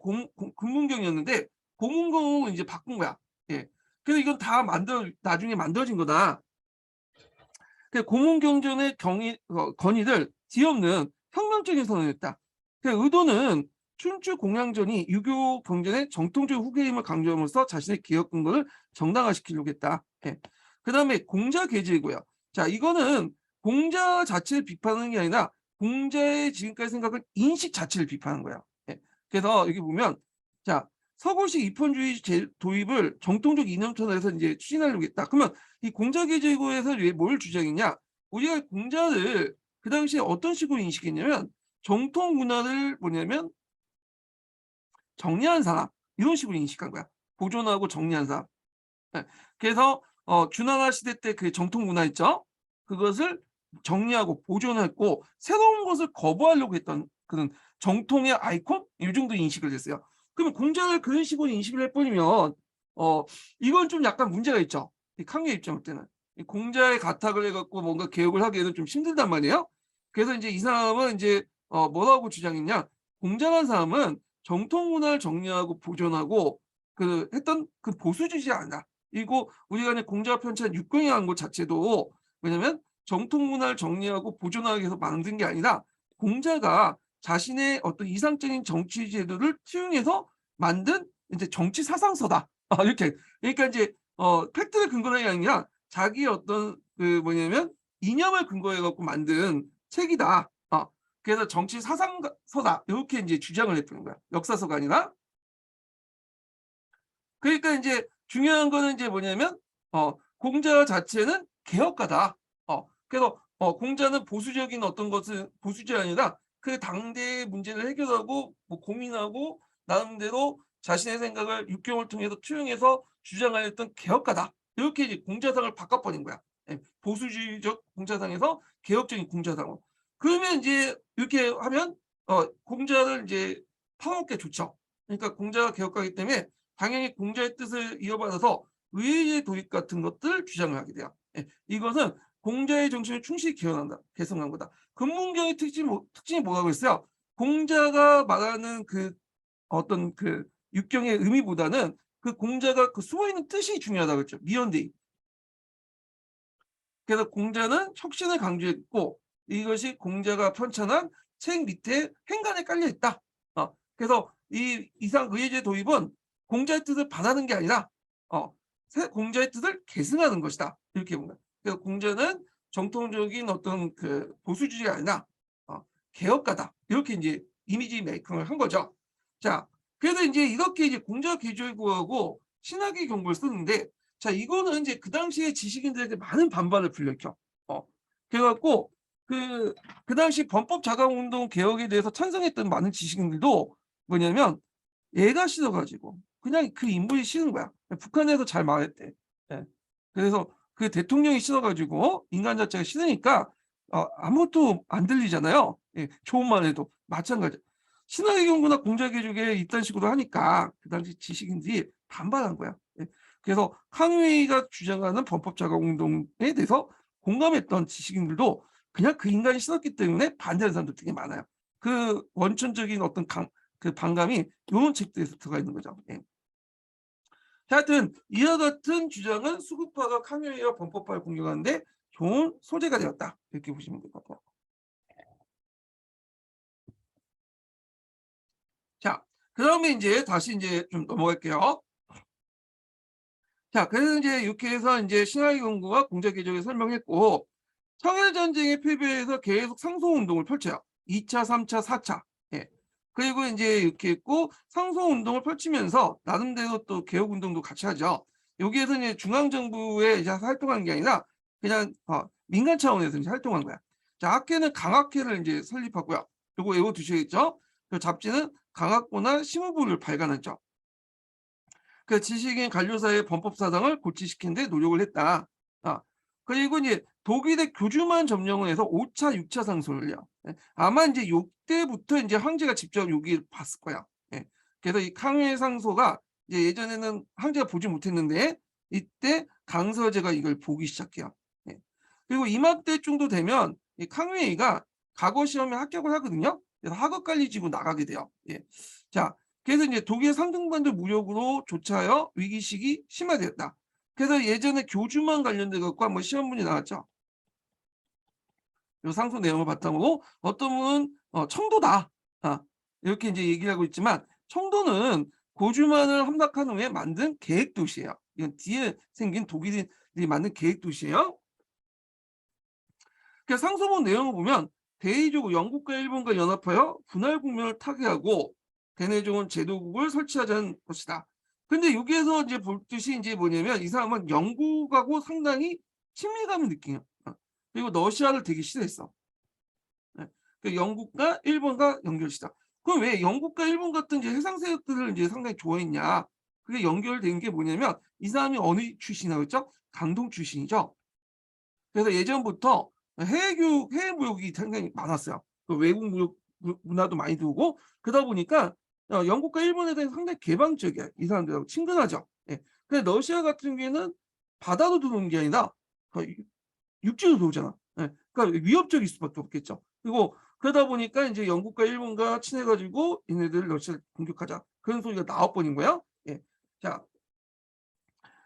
금문경이었는데 고문경은 이제 바꾼 거야. 예. 그래서 이건 다 나중에 만들어진 거다. 고문경전의 건의를 뒤엎는 혁명적인 선언이었다. 의도는 춘추 공양전이 유교 경전의 정통적 후계임을 강조함으로써 자신의 개혁 근거를 정당화시키려고 했다. 예. 그 다음에 공자 계제고요. 자, 이거는 공자 자체를 비판하는 게 아니라 공자의 지금까지 생각을 인식 자체를 비판한 거야. 예. 그래서 여기 보면 자, 서구식 입헌주의 도입을 정통적 이념천에서 이제 추진하려고 했다. 그러면 이 공자계제고에서 뭘 주장했냐? 우리가 공자를 그 당시에 어떤 식으로 인식했냐면 정통 문화를 뭐냐면 정리한 사람 이런 식으로 인식한 거야. 보존하고 정리한 사람. 네. 그래서 준하나 시대 때 그 정통 문화 있죠? 그것을 정리하고 보존했고 새로운 것을 거부하려고 했던 그런 정통의 아이콘 이 정도 인식을 했어요. 그러면 공자를 그런 식으로 인식을 해버리면 이건 좀 약간 문제가 있죠. 이 강의 입장 때는 이 공자의 가탁을 해갖고 뭔가 개혁을 하기에는 좀 힘들단 말이에요. 그래서 이제 이 사람은 이제 뭐라고 주장했냐? 공자란 사람은 정통 문화를 정리하고 보존하고 그 했던 그 보수주의자 아니다. 그리고 우리가 공자 편찬 육경이라는 것 자체도 왜냐면 정통 문화를 정리하고 보존하기 위해서 만든 게 아니라 공자가 자신의 어떤 이상적인 정치 제도를 투영해서 만든 이제 정치 사상서다. 이렇게 그러니까 이제 팩트를 근거로 한 게 아니라 자기 어떤 그 뭐냐면 이념을 근거해 갖고 만든 책이다. 그래서 정치 사상서다. 이렇게 이제 주장을 했던 거야. 역사서가 아니라. 그러니까 이제 중요한 거는 이제 뭐냐면 공자 자체는 개혁가다. 그래서 공자는 보수적인 어떤 것을 보수적이 아니라 그 당대의 문제를 해결하고 뭐 고민하고 나름대로 자신의 생각을 육경을 통해서 투영해서 주장하였던 개혁가다. 이렇게 이제 공자상을 바꿔버린 거야. 예, 보수주의적 공자상에서 개혁적인 공자상으로. 그러면 이제 이렇게 하면 공자를 이제 파워게 좋죠. 그러니까 공자가 개혁가이기 때문에 당연히 공자의 뜻을 이어받아서 의의 도입 같은 것들 주장을 하게 돼요. 예, 이것은 공자의 정신을 충실히 개성한 거다. 근문경의 특징이 뭐라고 했어요? 공자가 말하는 그 어떤 그 육경의 의미보다는 그 공자가 그 숨어있는 뜻이 중요하다고 했죠. 미연대입. 그래서 공자는 혁신을 강조했고 이것이 공자가 편찬한 책 밑에 행간에 깔려 있다. 그래서 이 이상 의예제 도입은 공자의 뜻을 반하는 게 아니라 공자의 뜻을 계승하는 것이다. 이렇게 봅니다. 그래서 공자는 정통적인 어떤 그 보수주의가 아니라 개혁가다. 이렇게 이제 이미지 메이킹을 한 거죠. 자, 그래서 이제 이렇게 이제 공자 개조구하고 신학의 경고를 쓰는데 자, 이거는 이제 그 당시에 지식인들에게 많은 반발을 불러일으켜. 그래갖고 그 당시 범법 자강운동 개혁에 대해서 찬성했던 많은 지식인들도 뭐냐면 얘가 싫어가지고 그냥 그 인물이 싫은 거야. 북한에서 잘 말했대. 예. 그래서 그 대통령이 싫어가지고 인간 자체가 싫으니까 아무것도 안 들리잖아요. 예. 좋은 말 해도 마찬가지. 신학의 경우나 공자개족에 이딴 식으로 하니까 그 당시 지식인들이 반발한 거야. 예. 그래서康회가 주장하는 범법 자강운동에 대해서 공감했던 지식인들도 그냥 그 인간이 싫었기 때문에 반대하는 사람들 되게 많아요. 그 원천적인 어떤 그 반감이 이런 책들에서 들어가 있는 거죠. 예. 하여튼 이와 같은 주장은 수구파가康회와 범법파를 공격하는데 좋은 소재가 되었다. 이렇게 보시면 될 것 같아요. 자, 그 다음에 이제 다시 이제 좀 넘어갈게요. 자, 그래서 이제 이렇게 해서 이제 신하의 경구가 공작 개혁을 설명했고, 청일 전쟁의 패배에서 계속 상소 운동을 펼쳐요. 2차, 3차, 4차. 예. 그리고 이제 이렇게 했고 상소 운동을 펼치면서 나름대로 또 개혁 운동도 같이 하죠. 여기에서 이제 중앙 정부에 이제 활동한 게 아니라 그냥 민간 차원에서 이제 활동한 거야. 자, 학회는 강학회를 이제 설립하고요. 요거 외워 두셔야겠죠? 그 잡지는 강학부나 심우부를 발간했죠. 그 지식인 관료사의 범법 사상을 고치시키는 데 노력을 했다. 아, 그리고 이제 독일의 교주만 점령을 해서 5차, 6차 상소를요. 예, 아마 이제 요때부터 이제 황제가 직접 여기를 봤을 거야. 예. 그래서 이抗회 상소가 이제 예전에는 황제가 보지 못했는데 이때 강서제가 이걸 보기 시작해요. 예. 그리고 이맘때쯤도 되면 이抗회의가 과거 시험에 합격을 하거든요. 그래서 학업관리지구 나가게 돼요. 예. 자, 그래서 이제 독일 상등반도 무력으로 조차하여 위기식이 심화되었다. 그래서 예전에 교주만 관련돼 갖고 한번 시험문이 나왔죠. 요 상소 내용을 바탕으로 어떤 분은 청도다. 이렇게 이제 얘기를 하고 있지만 청도는 고주만을 함락한 후에 만든 계획 도시예요. 이건 뒤에 생긴 독일인들이 만든 계획 도시예요. 그래서 상소문 내용을 보면 대의적으로 영국과 일본과 연합하여 분할 국면을 타개하고 대내종은 제도국을 설치하자는 것이다. 근데 여기에서 이제 볼 듯이 이제 뭐냐면 이 사람은 영국하고 상당히 친밀감을 느끼요. 그리고 러시아를 되게 싫어했어. 네. 그 영국과 일본과 연결시다. 그럼 왜 영국과 일본 같은 이제 해상 세력들을 이제 상당히 좋아했냐? 그게 연결된 게 뭐냐면 이 사람이 어느 출신이라고 했죠? 강동 출신이죠. 그래서 예전부터 해외 교육, 해외 무역이 상당히 많았어요. 그 외국 무역 문화도 많이 들어오고 그러다 보니까 영국과 일본에 대해서 상당히 개방적이야. 이 사람들하고 친근하죠. 예. 근데 러시아 같은 경우에는 바다로 들어오는 게 아니라 육지로 들어오잖아. 예. 그러니까 위협적일 수밖에 없겠죠. 그리고 그러다 보니까 이제 영국과 일본과 친해가지고 얘네들 러시아를 공격하자. 그런 소리가 나와버린 거야. 예. 자,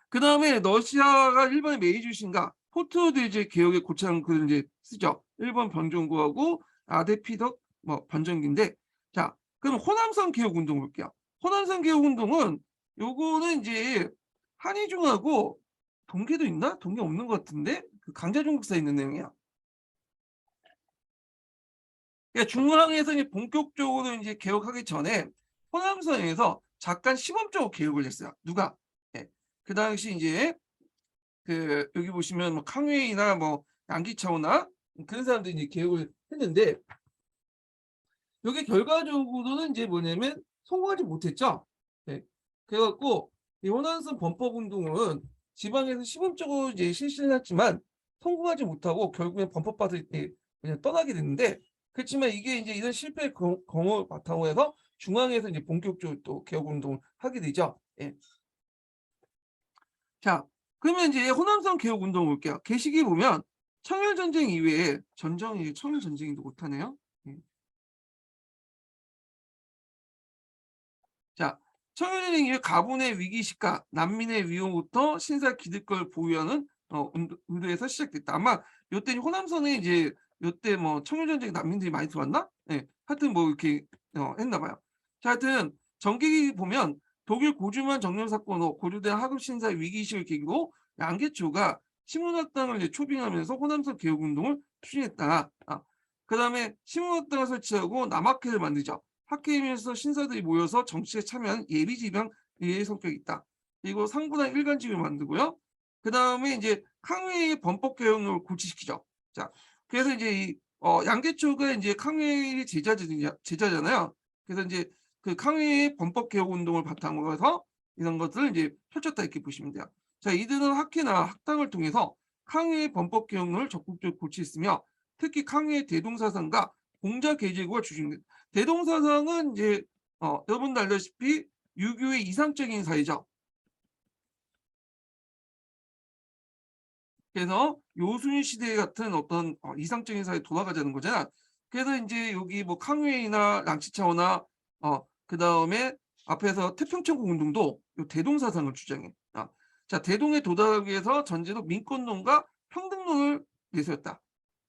그 다음에 러시아가 일본의 메이주신가 포트로드이제 개혁의 고창 글을 이제 쓰죠. 일본 변종구하고 아데피덕 뭐 변종기인데 자 그럼 호남선 개혁 운동 볼게요. 호남선 개혁 운동은 요거는 이제 한의중하고 동계도 있나? 동계 없는 것 같은데 그 강자중국사에 있는 내용이야. 그러니까 중앙에서 이제 본격적으로 이제 개혁하기 전에 호남선에서 잠깐 시범적으로 개혁을 했어요. 누가? 예. 그 당시 이제 그 여기 보시면 뭐 캉웨이나 뭐 양기차오나 그런 사람들이 이제 개혁을 했는데 여기 결과적으로는 이제 뭐냐면 성공하지 못했죠. 네. 그래갖고 이 호남선 범법 운동은 지방에서 시범적으로 이제 실시를 했지만 성공하지 못하고 결국엔 범법받을 때 그냥 떠나게 됐는데 그렇지만 이게 이제 이런 실패 경험을 바탕으로 해서 중앙에서 이제 본격적으로 또 개혁 운동을 하게 되죠. 예. 자, 그러면 이제 호남선 개혁 운동 볼게요. 게시기 보면 청일 전쟁 이외에 전쟁이 청일 전쟁도 못하네요. 예. 자, 청일 전쟁 이외 가분의 위기 시가, 난민의 위험부터 신사 기득권을 보유하는 운동에서 시작됐다. 아마 요때 호남선에 이제 요때 뭐 청일 전쟁 난민들이 많이 들어왔나? 예. 하여튼 뭐 이렇게 했나 봐요. 자, 하여튼 전기기 보면 독일 고주만 정령 사건으로 고려된 하급 신사의 위기의식을 계기로 양계초가 신문학당을 이제 초빙하면서 호남선 개혁 운동을 추진했다. 그다음에 신문학당을 설치하고 남학회를 만들죠. 학회이면서 신사들이 모여서 정치에 참여하는 예비 지방의 성격이 있다. 그리고 상부당 일간직을 만들고요. 그다음에 이제抗회의 범법 개혁을 고치시키죠. 자, 그래서 이제 이 양계초가 이제抗회의 제자잖아요. 그래서 이제 그抗회의 범법 개혁 운동을 바탕으로 해서 이런 것들을 이제 펼쳤다 이렇게 보시면 돼요. 자, 이들은 학회나 학당을 통해서抗회의 범법 개혁론을 적극적으로 고치했으며 특히抗회의 대동사상과 공자 계제구가 주중됩니다. 대동사상은 이제 여러분도 알다시피 유교의 이상적인 사회죠. 그래서 요순 시대 같은 어떤 이상적인 사회 돌아가자는 거잖아. 그래서 이제 여기 뭐抗회이나 랑치차오나 그다음에 앞에서 태평천국 운동도 요 대동사상을 주장해. 자, 대동에 도달하기 위해서 전제도 민권론과 평등론을 내세웠다.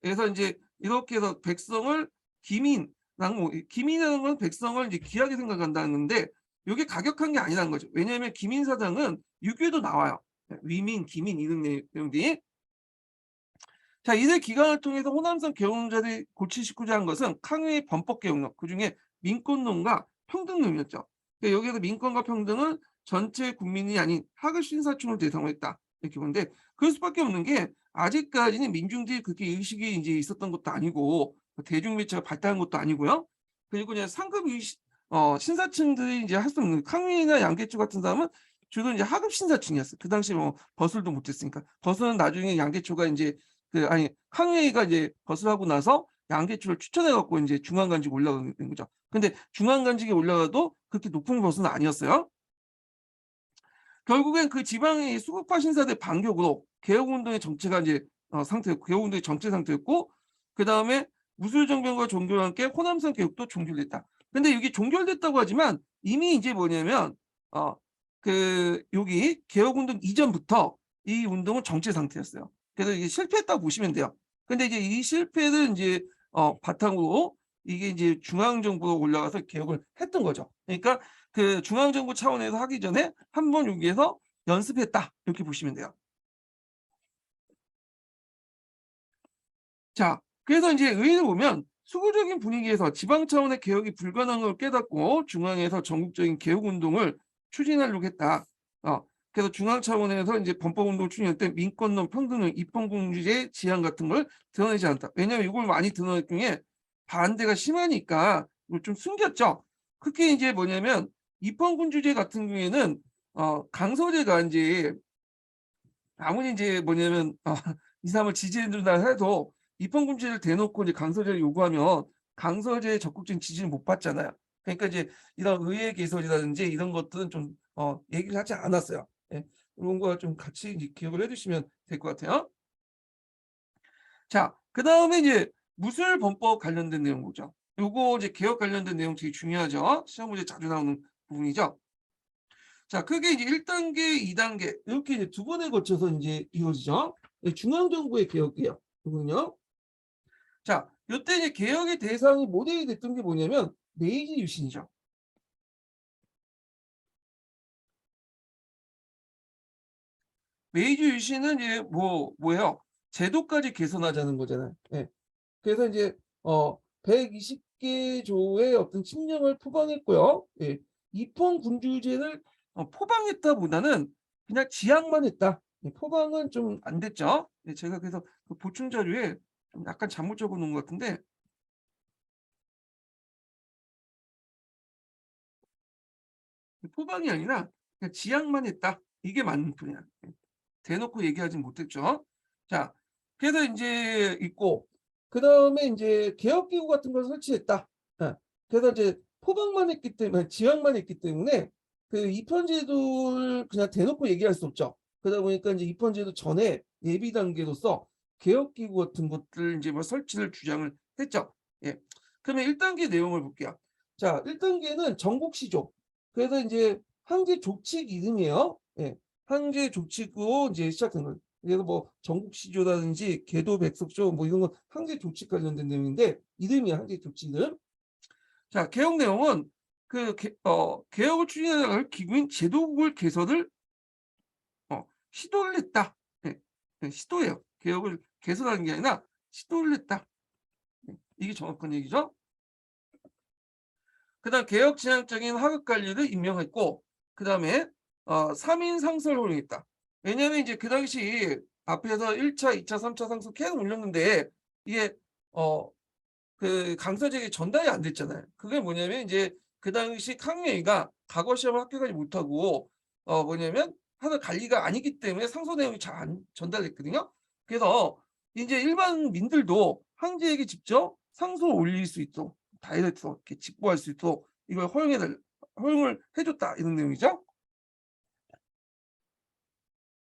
그래서 이제 이렇게 해서 백성을 기민이라는 건 백성을 이제 귀하게 생각한다는데 이게 가격한 게 아니라는 거죠. 왜냐하면 기민사상은 유교에도 나와요. 위민, 기민 이런 내용들이. 자, 이들 기간을 통해서 호남선 개혁론자들이 고치고자 한 것은抗의 범법 개혁론, 그중에 민권론과 평등론이었죠. 그러니까 여기에서 민권과 평등은 전체 국민이 아닌 하급 신사층을 대상으로 했다. 이렇게 보는데 그럴 수밖에 없는 게 아직까지는 민중들이 그렇게 의식이 이제 있었던 것도 아니고 대중매체가 발달한 것도 아니고요. 그리고 그냥 상급 신사층들이 이제 할 수 없는抗의나 양계추 같은 사람은 주로 이제 하급 신사층이었어요. 그 당시 뭐 거술도 못했으니까. 거술은 나중에 양계추가 이제 항해가 이제 거술하고 나서 양계추를 추천해 갖고 이제 중앙간직에 올라가는 거죠. 근데 중앙간직에 올라가도 그렇게 높은 것은 아니었어요. 결국엔 그 지방의 수급화 신사들 반격으로 개혁운동의 정체가 이제 상태였고, 개혁운동의 정체 상태였고, 그 다음에 무술정변과 종교와 함께 호남선 개혁도 종결됐다. 근데 이게 종결됐다고 하지만 이미 이제 뭐냐면 여기 개혁운동 이전부터 이 운동은 정체 상태였어요. 그래서 이게 실패했다고 보시면 돼요. 근데 이제 이 실패를 이제 바탕으로 이게 이제 중앙정부가 올라가서 개혁을 했던 거죠. 그러니까 그 중앙정부 차원에서 하기 전에 한번 여기에서 연습했다 이렇게 보시면 돼요. 자, 그래서 이제 의의를 보면 수구적인 분위기에서 지방 차원의 개혁이 불가능한 걸 깨닫고 중앙에서 전국적인 개혁 운동을 추진하려고 했다. 그래서 중앙 차원에서 이제 범법운동 추진할 때 민권론, 평등론, 입헌군주제 지향 같은 걸 드러내지 않다. 왜냐하면 이걸 많이 드러낼 경우에 반대가 심하니까 이걸 좀 숨겼죠. 그게 이제 뭐냐면 입헌군주제 같은 경우에는 강서재가 이제 아무리 이제 뭐냐면 이 사람을 지지해준다 해도 입헌군주제를 대놓고 이제 강서재를 요구하면 강서재의 적극적인 지지를 못 받잖아요. 그러니까 이제 이런 의회 개설이라든지 이런 것들은 좀 얘기를 하지 않았어요. 예, 이런 거 좀 같이 이제 기억을 해주시면 될 것 같아요. 자, 그 다음에 이제 무술범법 관련된 내용 보죠. 요거 이제 개혁 관련된 내용 되게 중요하죠. 시험 문제 자주 나오는 부분이죠. 자, 크게 이제 1단계, 2단계 이렇게 이제 두 번에 거쳐서 이제 이루어지죠. 중앙정부의 개혁이에요. 이거는요. 자, 이때 이제 개혁의 대상이 모델이 됐던 게 뭐냐면 메이지 유신이죠. 메이지 유신은 이제 뭐예요? 제도까지 개선하자는 거잖아요. 예. 그래서 이제 120개 조의 어떤 침령을 포방했고요. 예. 입헌 군주제를 포방했다보다는 그냥 지향만 했다. 예, 포방은 좀 안 됐죠. 예, 제가 그래서 그 보충 자료에 좀 약간 잘못 적어 놓은 것 같은데 포방이 아니라 그냥 지향만 했다. 이게 맞는 표현이야. 예. 대놓고 얘기하진 못했죠. 자, 그래서 이제 있고 그 다음에 이제 개혁기구 같은 걸 설치했다. 예. 그래서 이제 포방만 했기 때문에 지향만 했기 때문에 그 입헌제도를 그냥 대놓고 얘기할 수 없죠. 그러다 보니까 이제 입헌제도 전에 예비 단계로서 개혁기구 같은 것들 이제 뭐 설치를 주장을 했죠. 예. 그러면 1단계 내용을 볼게요. 자, 1단계는 전국시조. 그래서 이제 황제 족칙 이름이에요. 예. 황제 족칙으로 이제 시작된 거예요. 그래서 뭐 전국시조라든지 계도백석조 뭐 이런 건 황제 족칙 관련된 내용인데 이름이야 황제 족칙 이름. 자, 개혁 내용은 개혁을 추진할 기구인 제도국을 개설을 시도를 했다. 네, 네, 시도예요. 개혁을 개설하는 게 아니라 시도를 했다. 네, 이게 정확한 얘기죠. 그다음 개혁 지향적인 하급 관리를 임명했고 그다음에 3인 상설 호령했다. 왜냐하면 이제 그 당시 앞에서 1차, 2차, 3차 상설 계속 올렸는데 이게 그 강서지역에 전달이 안 됐잖아요. 그게 뭐냐면 이제 그 당시抗의가 과거 시험을 합격하지 못하고 뭐냐면 하나 관리가 아니기 때문에 상소 내용이 잘 안 전달됐거든요. 그래서 이제 일반 민들도 황제에게 직접 상소를 올릴 수 있도록 다이렉트로 이렇게 직보할 수 있도록 이걸 허용을 해줬다 이런 내용이죠.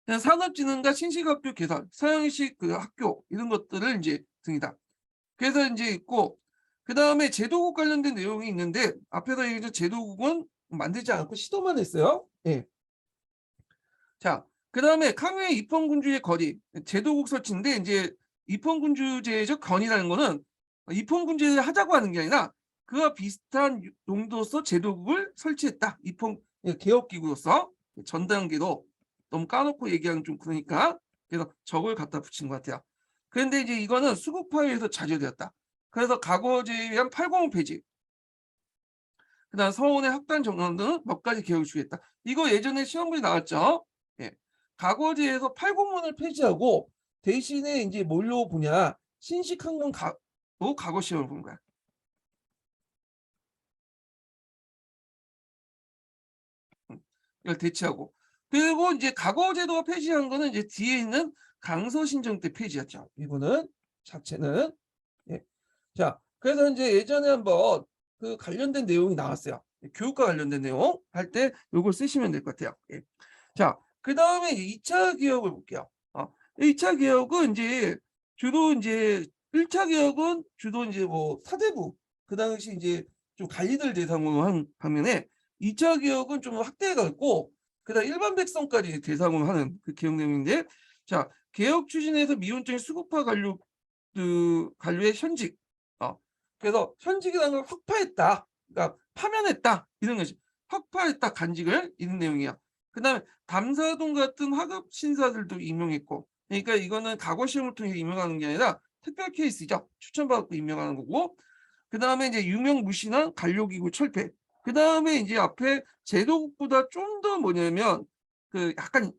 산업진흥과 신식학교 개설, 서양식 그 학교 이런 것들을 이제 등이다. 그래서 이제 있고 그 다음에 제도국 관련된 내용이 있는데 앞에서 얘기했던 제도국은 만들지 않고 시도만 했어요. 예. 자, 그 다음에抗의 입헌군주의 거리 제도국 설치인데 이제 입헌군주제적 건이라는 거는 입헌군주제를 하자고 하는 게 아니라 그와 비슷한 용도로서 제도국을 설치했다. 입헌 개혁기구로서 전 단계로 너무 까놓고 얘기하면 좀 그러니까 그래서 적을 갖다 붙인 것 같아요. 그런데 이제 이거는 수급화에서 자제되었다. 그래서 과거제에 의한 805 폐지, 그다음 서원의 학단 정원 등 몇 가지 개혁을 주겠다. 이거 예전에 시험문제 나왔죠. 예. 과거제에서 8공문을 폐지하고 대신에 이제 뭘로 보냐? 신식학문 로 과거 시험을 본 거야. 이걸 대체하고. 그리고 이제 과거제도가 폐지한 거는 이제 뒤에 있는 강서신정 때 폐지였죠. 이거는 자체는. 예. 자, 그래서 이제 예전에 한번 그 관련된 내용이 나왔어요. 교육과 관련된 내용 할 때 요걸 쓰시면 될 것 같아요. 예. 자, 그다음에 2차 개혁을 볼게요. 2차 개혁은 이제 주로 이제 1차 개혁은 주로 이제 뭐 사대부 그 당시 이제 좀 관리들 대상으로 한 반면에 2차 개혁은 좀 확대가 있고 그다음 일반 백성까지 대상으로 하는 그 개혁 내용인데, 자, 개혁 추진에서 미온적인 수급화 관료의 현직, 그래서 현직이라는 걸 확파했다, 그러니까 파면했다 이런 것이, 확파했다 간직을 이런 내용이야. 그다음에 담사동 같은 하급 신사들도 임명했고, 그러니까 이거는 과거 시험을 통해 임명하는 게 아니라 특별 케이스죠. 추천받고 임명하는 거고, 그다음에 이제 유명무실한 관료기구 철폐. 그다음에 이제 앞에 제도국보다 좀 더 뭐냐면 그 약간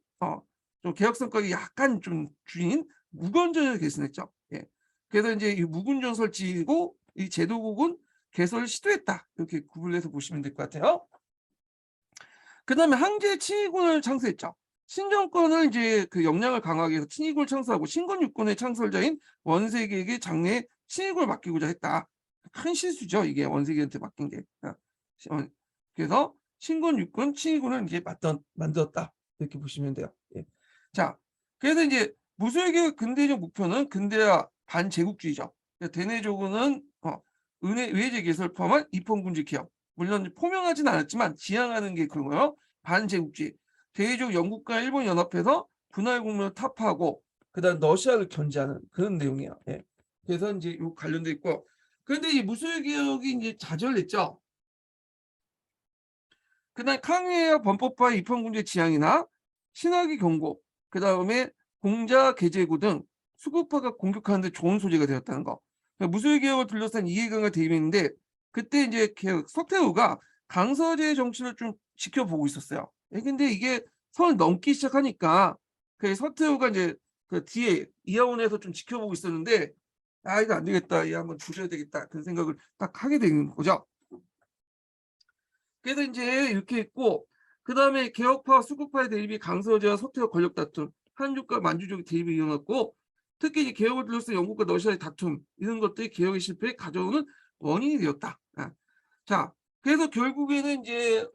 좀 개혁 성격이 약간 좀 줄인 무건전을 개선했죠. 예. 그래서 이제 이 무군전 설치고 이 제도국은 개설을 시도했다. 이렇게 구분해서 보시면 될 것 같아요. 그다음에 항제 친위군을 창설했죠. 신정권을 이제 그 역량을 강화하기 위해서 친위군을 창설하고 신권 육군의 창설자인 원세계에게 장래 친위군을 맡기고자 했다. 큰 실수죠. 이게 원세계한테 맡긴 게. 그래서 신권 육군 친위군을 이제 만들었다. 이렇게 보시면 돼요. 예. 자, 그래서 이제 무술개혁 근대적 목표는 근대화 반제국주의죠. 대내적으로는 의회제 개설 포함한 입헌군주 개혁. 물론 포명하진 않았지만 지향하는 게 그거요. 반제국주의. 대외적 영국과 일본 연합해서 분할 국면을 타파하고 그다음 러시아를 견제하는 그런 내용이에요. 예. 그래서 이제 요 관련돼 있고, 그런데 이 무술 개혁이 이제 좌절했죠. 그다음抗의와 범법화 입헌군주의 지향이나 신학의 경고, 그다음에 공자 계제구 등 수급화가 공격하는 데 좋은 소재가 되었다는 거. 그러니까 무술 개혁을 둘러싼 이해관과 대립인데, 그때 이제 서태후가 강서제의 정치를 좀 지켜보고 있었어요. 근데 이게 선을 넘기 시작하니까 그 서태후가 이제 그 뒤에 이하원에서 좀 지켜보고 있었는데, 아 이거 안 되겠다, 이 한번 조져야 되겠다 그런 생각을 딱 하게 되는 거죠. 그래서 이제 이렇게 있고, 그다음에 개혁파 수급파의 대립이 강서제와 서태후 권력 다툼, 한족과 만주족의 대립이 일어났고, 특히 이 개혁을 둘러싼 영국과 러시아의 다툼 이런 것들이 개혁의 실패에 가져오는 원인이 되었다. 자, 그래서 결국에는 이제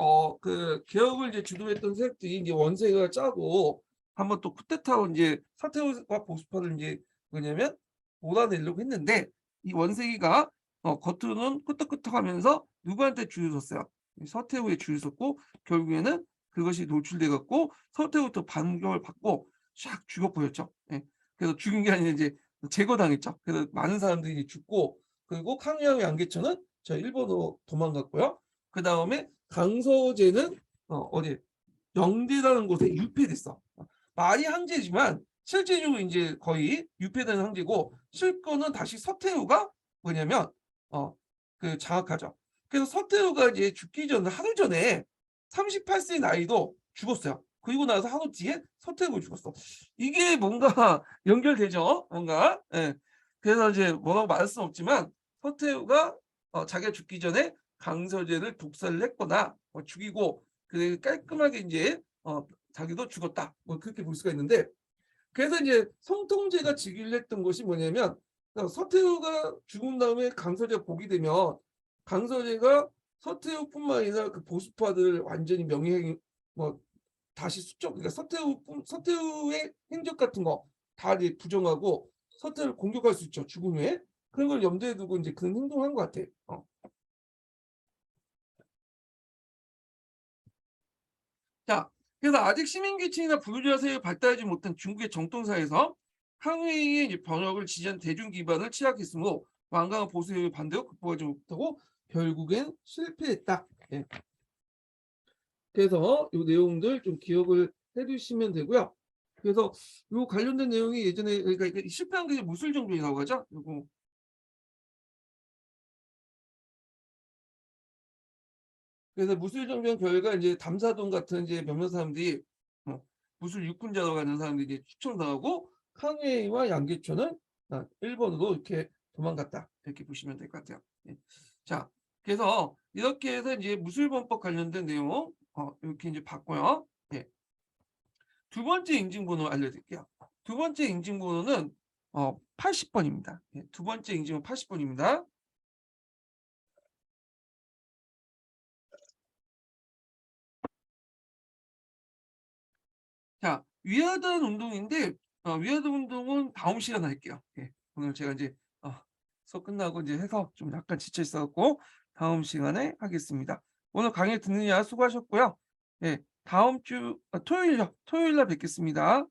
그 개혁을 이제 주도했던 세력들이 이제 원세가 짜고 한번 또 쿠데타로 이제 사태후와 보수파를 이제 뭐냐면 몰아내려고 했는데, 이 원세기가 겉으로는 끄떡끄떡하면서 누구한테 줄을 섰어요? 서태후에 줄을 섰고, 결국에는 그것이 노출돼 갖고 서태후부터 반격을 받고 샥 죽어버렸죠. 예. 그래서 죽은 게 아니라 이제 제거당했죠. 그래서 많은 사람들이 죽고, 그리고 캉야의 양계천은 저 일본으로 도망갔고요. 그 다음에 강서제는 어디 영대라는 곳에 유폐됐어. 말이 항제지만 실제적으로 이제 거의 유폐된 항제고, 실권은 다시 서태후가 뭐냐면 그 장악하죠. 그래서 서태후가 이제 죽기 전 하루 전에 38세 나이도 죽었어요. 그리고 나서 하루 뒤에 서태후가 죽었어. 이게 뭔가 연결되죠? 뭔가. 예. 그래서 이제 뭐라고 말할 수는 없지만 서태후가 자기가 죽기 전에 강서제를 독살을 했거나 죽이고 그 깔끔하게 이제 자기도 죽었다. 뭐 그렇게 볼 수가 있는데, 그래서 이제 성통제가 즉위를 했던 것이 뭐냐면, 서태후가 죽은 다음에 강서제가 복이 되면 강서제가 서태후뿐만 아니라 그 보수파들을 완전히 명예행 뭐 다시 수적, 그러니까 서태후의 행적 같은 거 다 부정하고 서태후를 공격할 수 있죠. 죽은 후에. 그런 걸 염두에 두고 이제 그런 행동을 한 것 같아. 자, 그래서 아직 시민계층이나 부르주아 세력이 발달하지 못한 중국의 정통사에서 항의의 이제 번역을 지지한 대중 기반을 취약했으므로 완강한 보수의 반대로 극복하지 못하고 결국엔 실패했다. 예. 그래서 이 내용들 좀 기억을 해주시면 되고요. 그래서 요 관련된 내용이 예전에 그러니까 이게 실패한 게 무술정변이라고 하죠. 요거 그래서 무술정변 결과 이제 담사동 같은 이제 몇몇 사람들이 무술 육군자로 가는 사람들이 이제 추천당하고 칸웨이와 양계초는 일본으로 이렇게 도망갔다. 이렇게 보시면 될 것 같아요. 예. 자, 그래서 이렇게 해서 이제 무술범법 관련된 내용 이렇게 이제 봤고요. 예. 두 번째 인증번호 알려드릴게요. 두 번째 인증번호는 80번입니다. 예, 두 번째 인증번호 80번입니다. 자, 위하단 운동인데 위하단 운동은 다음 시간에 할게요. 예, 오늘 제가 이제 수업 끝나고 이제 해서 좀 약간 지쳐 있어 갖고 다음 시간에 하겠습니다. 오늘 강의 듣느냐 수고하셨고요. 예, 다음 주 토요일 날 뵙겠습니다.